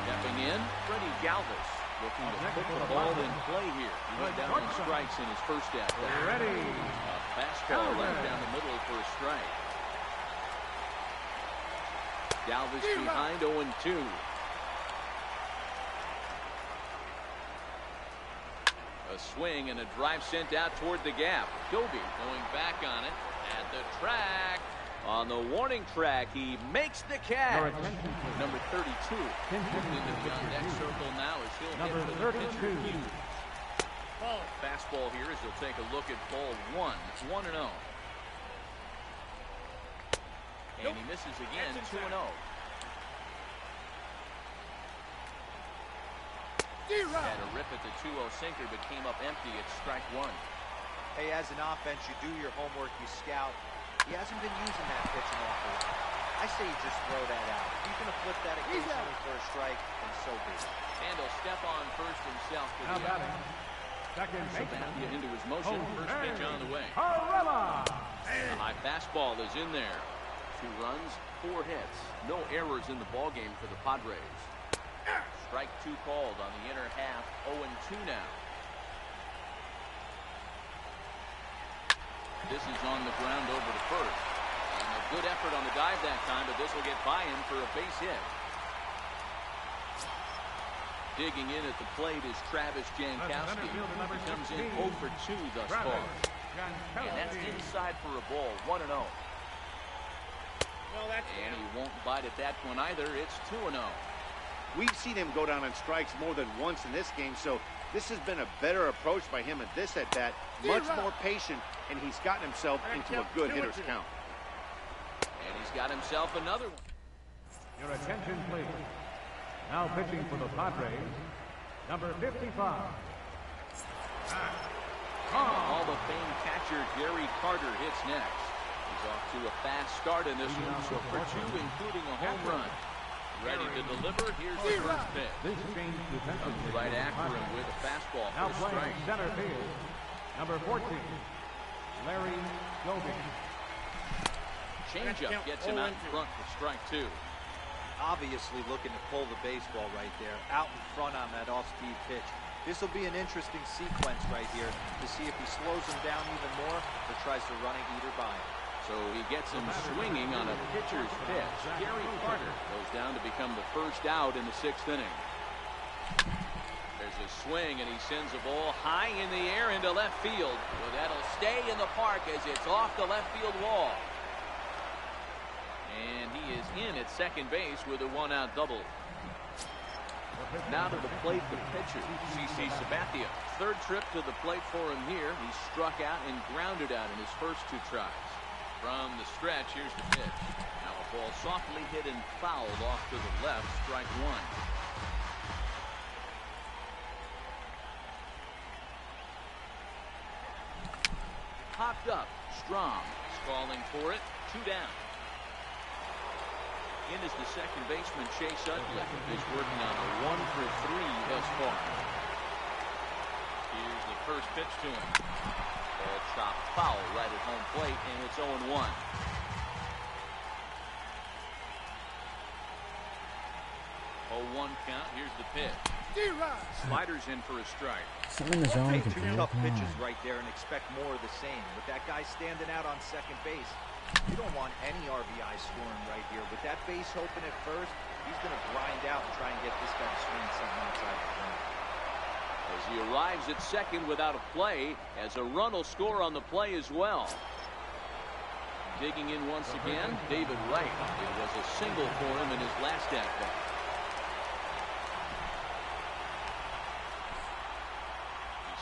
Stepping in, Freddie Galvis. Looking to put the ball in play here. He went down on strikes in his first at-bat. A fastball left down the middle for a strike. Galvis behind 0-2. A swing and a drive sent out toward the gap. Doby going back on it at the track. On the warning track, he makes the catch. Number 32. Moving into the on-deck circle now as he'll hit for the pitcher. Fastball here as he'll take a look at ball 1. It's 1-0. And he misses again, 2-0. Had a rip at the 2-0 sinker, but came up empty at strike 1. Hey, as an offense, you do your homework, you scout. He hasn't been using that pitch an awful lot. I say you just throw that out. If you're going to flip that occasionally for a strike, then so be it. And he'll step on first himself to the out. Sabathia into his motion. First pitch on the way. A high fastball is in there. 2 runs, 4 hits. No errors in the ballgame for the Padres. Strike 2 called on the inner half. 0-2 now. This is on the ground over to first. And a good effort on the dive that time, but this will get by him for a base hit. Digging in at the plate is Travis Jankowski. He comes in 0 for 2 thus far. And that's inside for a ball. 1-0. And he won't bite at that one either. It's 2-0. We've seen him go down on strikes more than once in this game, so this has been a better approach by him at this at-bat. Much more patient, and he's gotten himself into a good hitter's count. And he's got himself another one. Your attention, please. Now pitching for the Padres, number 55. Hall of Fame catcher Gary Carter hits next. He's off to a fast start in this one, so for 2, including a home run. Ready to deliver. Here's the first pitch. Comes right after him with a fastball Now for a strike. playing center field, number 14, Larry Doby. Changeup gets him out in front for strike 2. Obviously looking to pull the baseball right there, out in front on that off-speed pitch. This will be an interesting sequence right here to see if he slows him down even more or tries to run a heater by him. So he gets him swinging on a pitcher's pitch. Gary Carter goes down to become the first out in the 6th inning. There's a swing, and he sends a ball high in the air into left field. Well, that'll stay in the park as it's off the left field wall. And he is in at second base with a one-out double. Now to the plate, the pitcher, CC Sabathia. Third trip to the plate for him here. He struck out and grounded out in his first two tries. From the stretch, here's the pitch. Now a ball softly hit and fouled off to the left, strike one. Popped up. Strom is calling for it. 2 down. In is the second baseman, Chase Utley, is working on a 1-for-3 thus far. Here's the first pitch to him. Ball chopped foul right at home plate, and it's 0-1. 0-1 count. Here's the pitch. Sliders in for a strike. Something in the zone. Take 2 tough pitches right there and expect more of the same. With that guy standing out on second base, you don't want any RBI scoring right here. With that base open at first, he's going to grind out and try and get this guy to swing something outside the zone. As he arrives at second without a play, as a run will score on the play as well. Digging in once again, David Wright. It was a single for him in his last at-bat.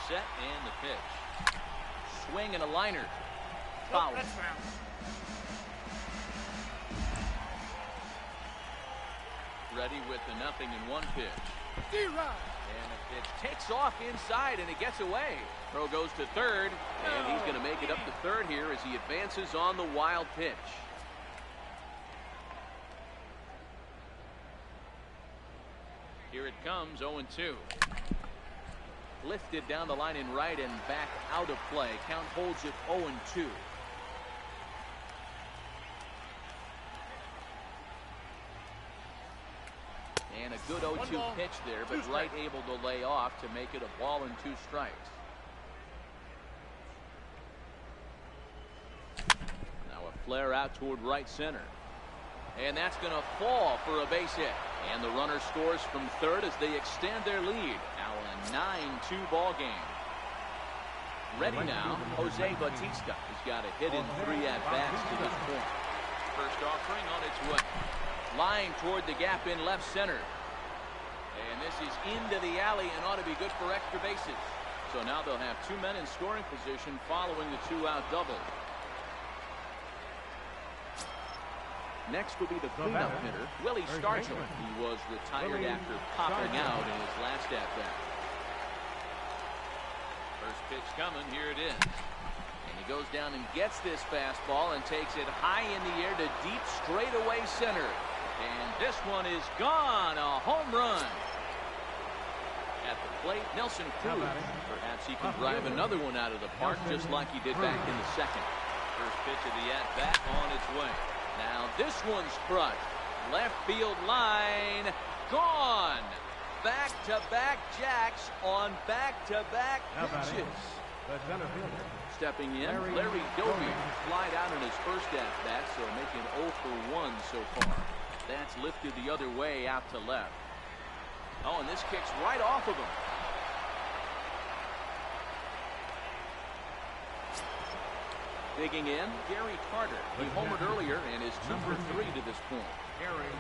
Set and the pitch. Swing and a liner. Foul. Ready with the 0-1 pitch. And the pitch takes off inside and it gets away. Throw goes to third, and he's going to make it up to third here as he advances on the wild pitch. Here it comes, 0-2. Lifted down the line in right and back out of play. Count holds it 0-2. And a good 0-2 pitch there, but Wright able to lay off to make it a ball and 2 strikes. Now a flare out toward right center. And that's going to fall for a base hit. And the runner scores from third as they extend their lead. Now a 9-2 ball game. Ready now, Jose Bautista has got a hit in 3 at-bats to this point. First offering on its way. Lying toward the gap in left center. And this is into the alley and ought to be good for extra bases. So now they'll have 2 men in scoring position following the 2-out double. Next will be the cleanup hitter, Willie Stargell. He was retired after popping out in his last at-bat. First pitch coming, here it is. And he goes down and gets this fastball and takes it high in the air to deep straightaway center. And this one is gone, a home run. At the plate, Nelson Cruz. Perhaps he can drive another one out of the park just like he did back in the second. First pitch of the at-bat on its way. Now this one's crushed. Left field line, gone. Back-to-back jacks on back-to-back pitches. Stepping in, Larry Doby flied out in his first at-bat, so making 0 for 1 so far. That's lifted the other way out to left. Oh, and this kicks right off of him. Digging in, Gary Carter. He homered earlier and is 2 for 3 to this point. Gary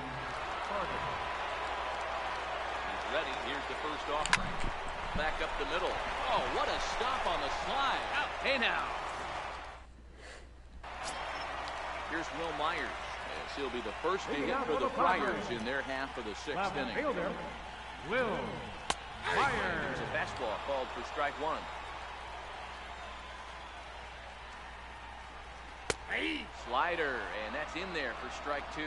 Carter. He's ready. Here's the first offering. Back up the middle. Oh, what a stop on the slide. Hey now. Here's Will Myers. As he'll be the first to hit for the Friars in their half of the 6th inning. Will Myers. There's a fastball called for strike 1. Slider, and that's in there for strike 2.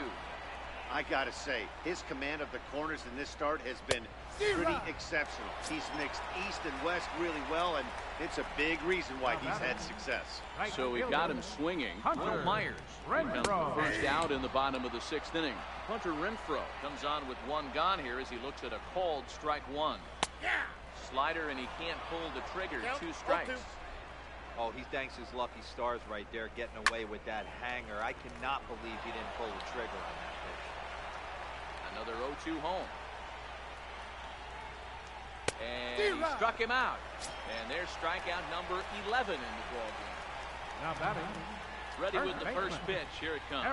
I gotta say, his command of the corners in this start has been pretty exceptional. He's mixed east and west really well, and it's a big reason why he's had success. So we got him swinging. Will Myers becomes the first out in the bottom of the 6th inning. Hunter Renfroe comes on with 1 gone here as he looks at a called strike 1. Slider, and he can't pull the trigger. 2 strikes. Oh, he thanks his lucky stars right there getting away with that hanger. I cannot believe he didn't pull the trigger on that pitch. Another 0-2 home. And he struck him out. And there's strikeout number 11 in the ball game. Now batting. Ready with the first pitch. Here it comes.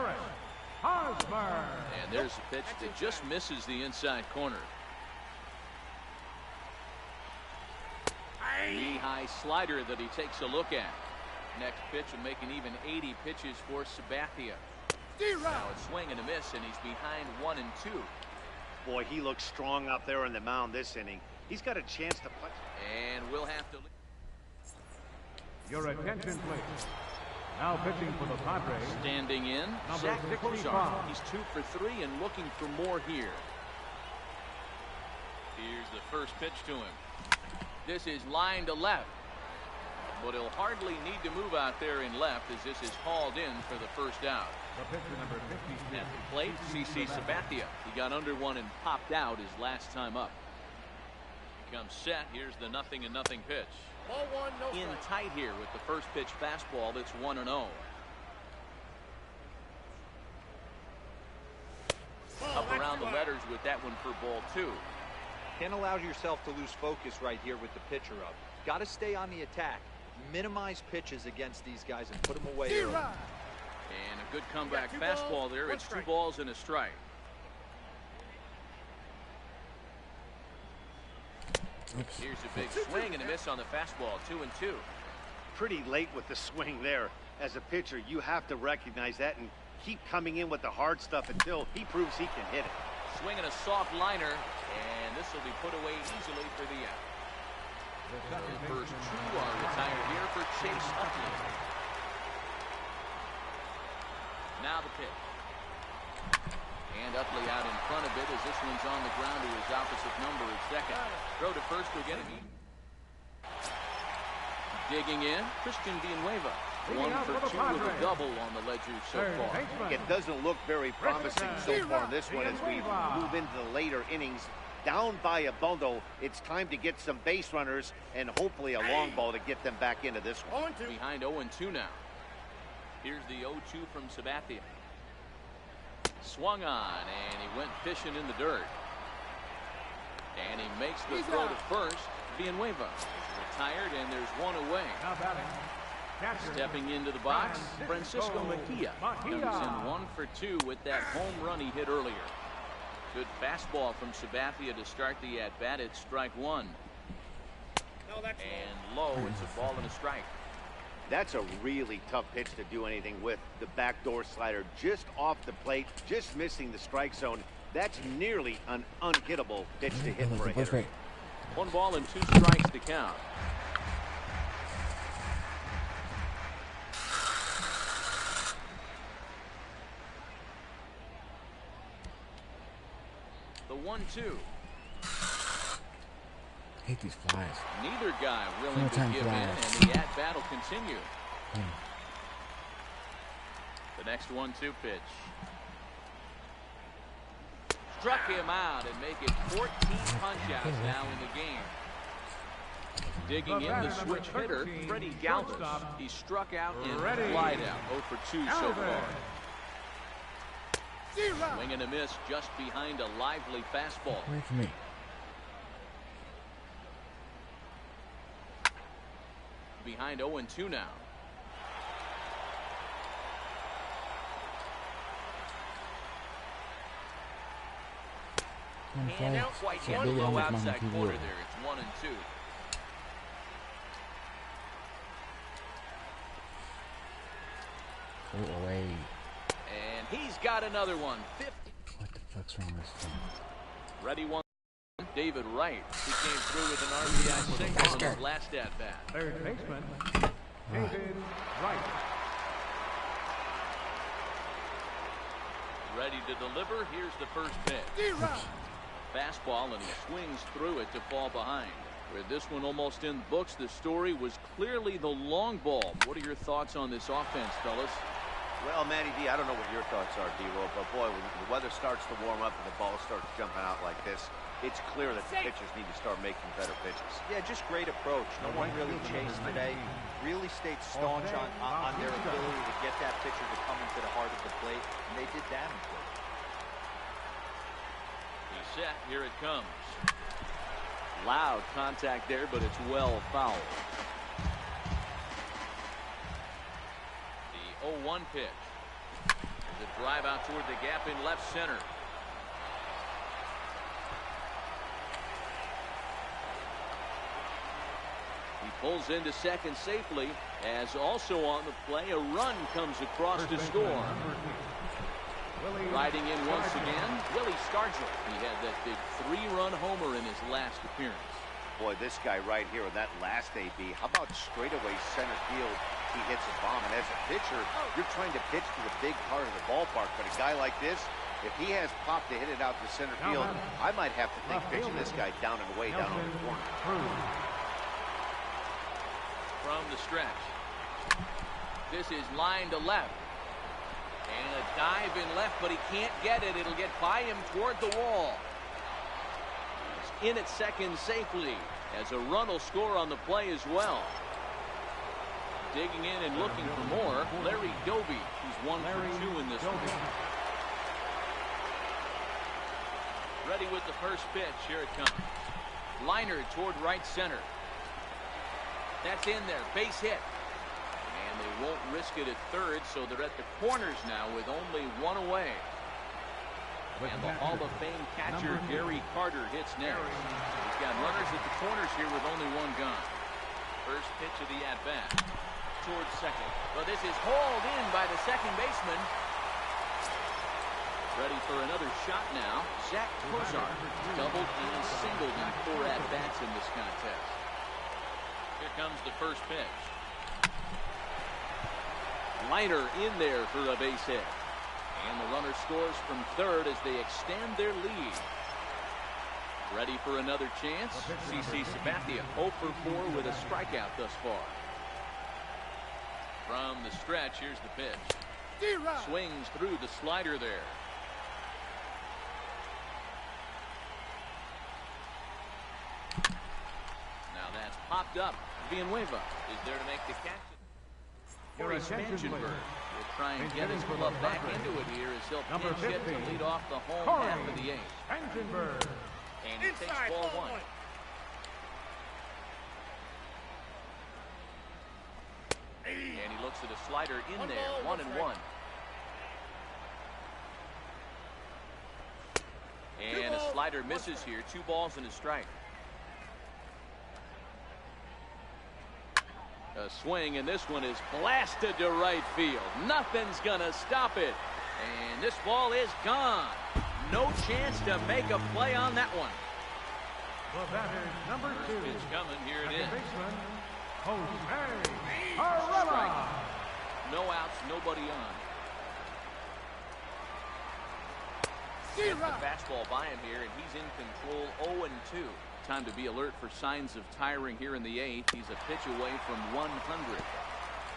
And there's a pitch that just misses the inside corner. Knee-high slider that he takes a look at. Next pitch will make an even 80 pitches for Sabathia. Now a swing and a miss, and he's behind 1-2. Boy, he looks strong out there on the mound this inning. He's got a chance to punch. And we'll have to... Your attention, please. Now pitching for the Padres. Standing in, Number Zach 65. Kozar. He's 2 for 3 and looking for more here. Here's the first pitch to him. This is line to left. But he'll hardly need to move out there in left as this is hauled in for the first out. The pitcher number 56. At the plate, CC Sabathia. He got under one and popped out his last time up. Comes set. Here's the 0-0 pitch. Ball one, no In strike. tight here with the first pitch fastball that's 1-0. Up around the letters with that one for ball 2. Can't allow yourself to lose focus right here with the pitcher up. Got to stay on the attack. Minimize pitches against these guys and put them away early. And a good comeback two fastball balls, there. one It's 2 strike. balls and a strike. Oops. Here's a big swing and a miss on the fastball. 2-2. Pretty late with the swing there. As a pitcher, you have to recognize that and keep coming in with the hard stuff until he proves he can hit it. Swinging a soft liner, and this will be put away easily for the out. The first 2 are retired here for Chase Utley. Now the pitch. And Utley out in front of it as this one's on the ground to his opposite number at second. Throw to first will get him. Digging in, Christian Villanueva. 1 for 2 with a double on the ledger so far. It doesn't look very promising so far in this one as we move into the later innings. Down by a bundle, it's time to get some base runners and hopefully a long ball to get them back into this one. Behind 0-2 now. Here's the 0-2 from Sabathia. Swung on, and he went fishing in the dirt. And he makes the throw to first. Villanueva retired, and there's one away. Now batting. Catcher. Stepping into the box, Francisco Mejia comes in 1 for 2 with that home run he hit earlier. Good fastball from Sabathia to start the at-bat. It's strike 1. No, that's And low, it's a ball and a strike. That's a really tough pitch to do anything with. The backdoor slider just off the plate, just missing the strike zone. That's nearly an unhittable pitch to hit for a hitter. 1 ball and 2 strikes to count. The 1-2. Hate these flies. Neither guy willing to Full-time give in, flies. and the at-bat will continue. The next 1-2 pitch. Struck him out and make it 14 punch-outs now in the game. Digging in the switch hitter, Freddie Galvis. He struck out and flied out. 0 for 2 so far. Swing and a miss just behind a lively fastball. Wait for me. Behind 0-2 now. And out quite yet. Low outside corner there. It's 1-2. Go away. And he's got another one. 50. What the fuck's wrong with this thing? Ready 1. David Wright. He came through with an RBI single in his last at-bat. Third baseman, David Wright. Ready to deliver. Here's the first pitch. Fastball, and he swings through it to fall behind. With this one almost in the books, the story was clearly the long ball. What are your thoughts on this offense, fellas? Well, Matty D, I don't know what your thoughts are, D-Roll, but boy, when the weather starts to warm up and the ball starts jumping out like this, it's clear that the pitchers need to start making better pitches. Yeah, just great approach. No one really chased today. Really stayed staunch on their ability to get that pitcher to come into the heart of the plate, and they did damage with it. He's set. Here it comes. Loud contact there, but it's well fouled. The 0-1 pitch. There's a drive out toward the gap in left center. He pulls into second safely, as also on the play, a run comes across to score. Riding in once again, Willie Stargell. He had that big 3-run homer in his last appearance. Boy, this guy right here in that last AB, how about straightaway center field? He hits a bomb, and as a pitcher, you're trying to pitch to the big part of the ballpark, but a guy like this, if he has pop to hit it out to center field, I might have to think pitching this guy down and away down on the corner. From the stretch. This is line to left. And a dive in left, but he can't get it. It'll get by him toward the wall. He's in at second safely, as a run will score on the play as well. Digging in and looking for more, Larry Doby, who's 1 for 2 in this one. Ready with the first pitch. Here it comes. Liner toward right center. That's in there. Base hit. And they won't risk it at third, so they're at the corners now with only one away. And the Hall of Fame catcher, Gary Carter, hits next. He's got runners at the corners here with only one gone. First pitch of the at-bat. Towards second. Well, this is hauled in by the second baseman. Ready for another shot now. Zach Kozar doubled and singled in 4 at-bats in this contest. Here comes the first pitch. Liner in there for a base hit. And the runner scores from third as they extend their lead. Ready for another chance. CC Sabathia 0 for 4 with a strikeout thus far. From the stretch, here's the pitch. Swings through the slider there. Now that's popped up. Villanueva is there to make the catch. Corey Spangenberg will try and get his glove back into it here as he'll pinch hit to lead off the home half of the 8th. And he takes ball 1. And he looks at a slider in there, 1-1. And a slider misses here. 2 balls and a strike. A swing, and this one is blasted to right field. Nothing's gonna stop it. And this ball is gone. No chance to make a play on that one. The batter, number 2. First pitch coming. Here it is. Strike. No outs, nobody on. Gets the fastball by him here, and he's in control. 0-2. Time to be alert for signs of tiring here in the 8th. He's a pitch away from 100.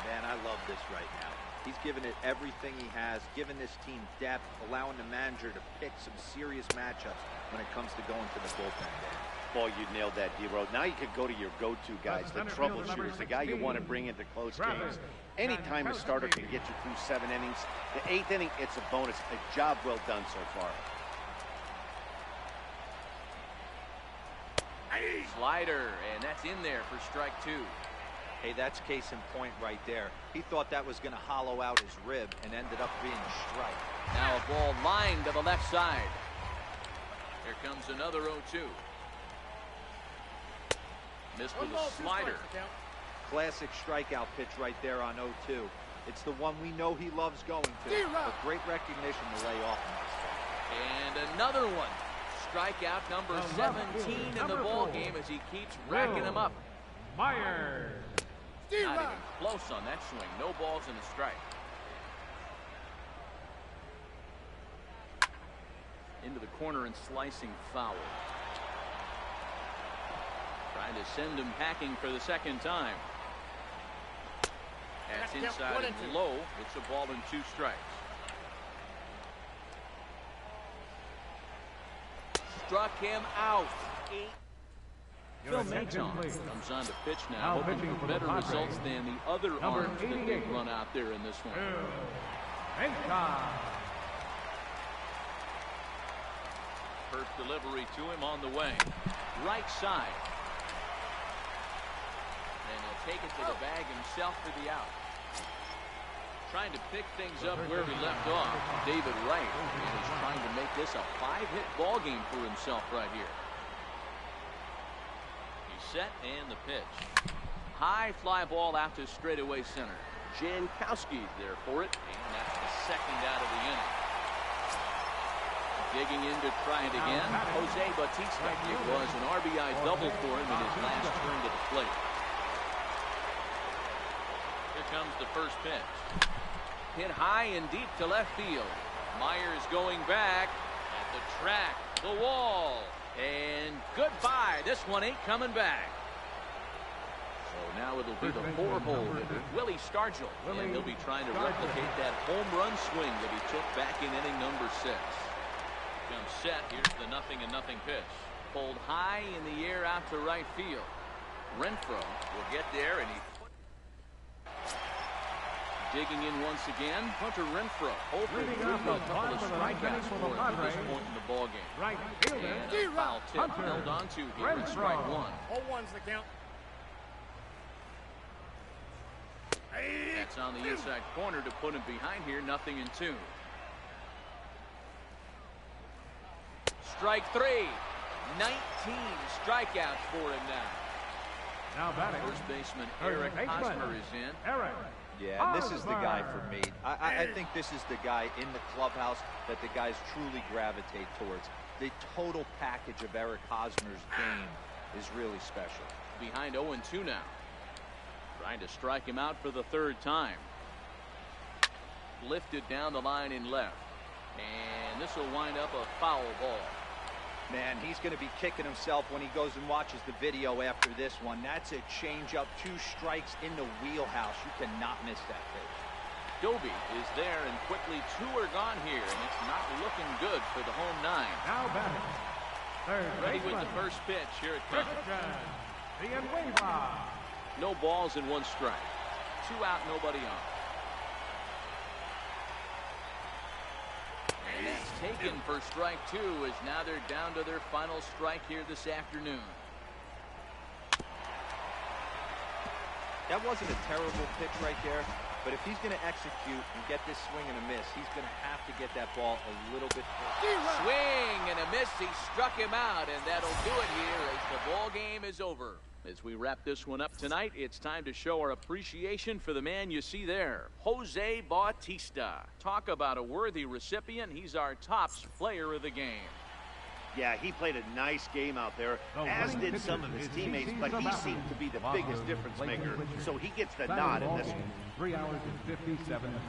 Man, I love this right now. He's given it everything he has, given this team depth, allowing the manager to pick some serious matchups when it comes to going to the bullpen. Boy, you nailed that, D-Road. Now you could go to your go-to guys, the troubleshooters, the guy you want to bring into close games. Anytime a starter can get you through 7 innings, the 8th inning, it's a bonus. A job well done so far. Slider, and that's in there for strike 2. Hey, that's case in point right there. He thought that was going to hollow out his rib and ended up being a strike. Now a ball lined to the left side. Here comes another 0-2. Missed with a slider. Classic strikeout pitch right there on 0-2. It's the one we know he loves going to. But great recognition to lay off on this one. And another one. Strikeout number 17 in the ball game as he keeps racking them up. Myers. Not even close on that swing. No balls and a strike. Into the corner and slicing foul. Trying to send him packing for the second time. That's inside and low. It's a ball and 2 strikes. Struck him out. Phil Maton comes on to pitch now, hoping for better results than the other arms that they've run out there in this one. First delivery to him on the way. Right side. And he'll take it to the bag himself for the out. Trying to pick things up where he left off. David Wright is trying to make this a 5-hit ball game for himself right here. He's set and the pitch. High fly ball out to straightaway center. Jankowski's there for it, and that's the second out of the inning. Digging in to try it again. Jose Bautista. It was an RBI double for him in his last turn to the plate. Here comes the first pitch. Hit high and deep to left field. Myers going back at the track, the wall, and goodbye. This one ain't coming back. So now it'll be the 4-hole hitter, Willie Stargell, and he'll be trying to replicate that home run swing that he took back in inning number 6. Comes set. Here's the 0-0 pitch. Pulled high in the air out to right field. Renfroe will get there, and he digging in once again. Hunter Renfroe hoping for a couple of strikeouts for him at this point in the ball game. Right And a foul tip held on to here at strike one. 0-1's the count. That's on the inside corner to put him behind here. 0-2. Strike 3. 19 strikeouts for him now. Now batting. First baseman Eric Hosmer is in. Eric. Yeah, and this is the guy for me. I think this is the guy in the clubhouse that the guys truly gravitate towards. The total package of Eric Hosmer's game is really special. Behind 0-2 now. Trying to strike him out for the third time. Lifted down the line in left. And this will wind up a foul ball. Man, he's going to be kicking himself when he goes and watches the video after this one. That's a changeup, 2 strikes in the wheelhouse. You cannot miss that pitch. Doby is there, and quickly 2 are gone here, and it's not looking good for the home 9. Now batting. Third Ready with baseman. the first pitch. Here it comes. Villanueva. No balls and 1 strike. 2 out, nobody on. And that's taken for strike 2, as now they're down to their final strike here this afternoon. That wasn't a terrible pitch right there, but if he's going to execute and get this swing and a miss, he's going to have to get that ball a little bit further. Swing and a miss. He struck him out, and that'll do it here as the ball game is over. As we wrap this one up tonight, it's time to show our appreciation for the man you see there, Jose Bautista. Talk about a worthy recipient. He's our tops player of the game. Yeah, he played a nice game out there, as did some of his teammates, but he seemed to be the biggest difference maker, so he gets the nod in this one. 3 hours and 57 minutes.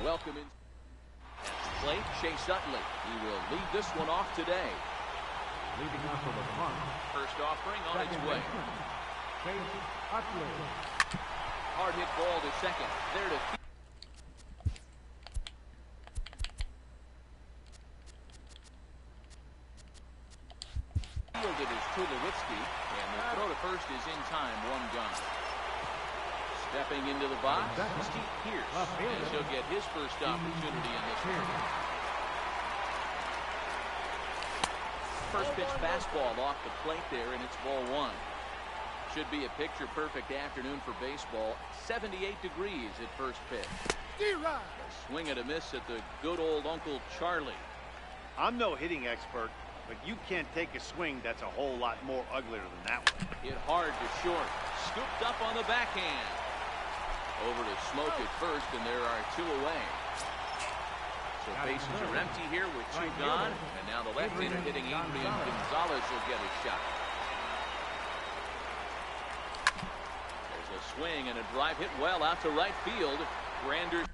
welcome in. At the plate, Chase Utley. He will lead this one off today. Leading off for the punt. First offering on its way. Chase Utley. Hard hit ball to second. There to field. It is Tulowitzki, and the throw to first is in time. One gone. Stepping into the box, Steve Pierce, as he'll get his first opportunity in this one. First pitch fastball off the plate there, and it's ball one. Should be a picture-perfect afternoon for baseball. 78 degrees at first pitch. A swing and a miss at the good old Uncle Charlie. I'm no hitting expert, but you can't take a swing that's a whole lot more uglier than that one. Hit hard to short. Scooped up on the backhand. Over to Smoke at first, and there are two away. So bases are empty here with two gone, and now the left-hander hitting Adrian Gonzalez will get a shot. There's a swing and a drive hit well out to right field. Grander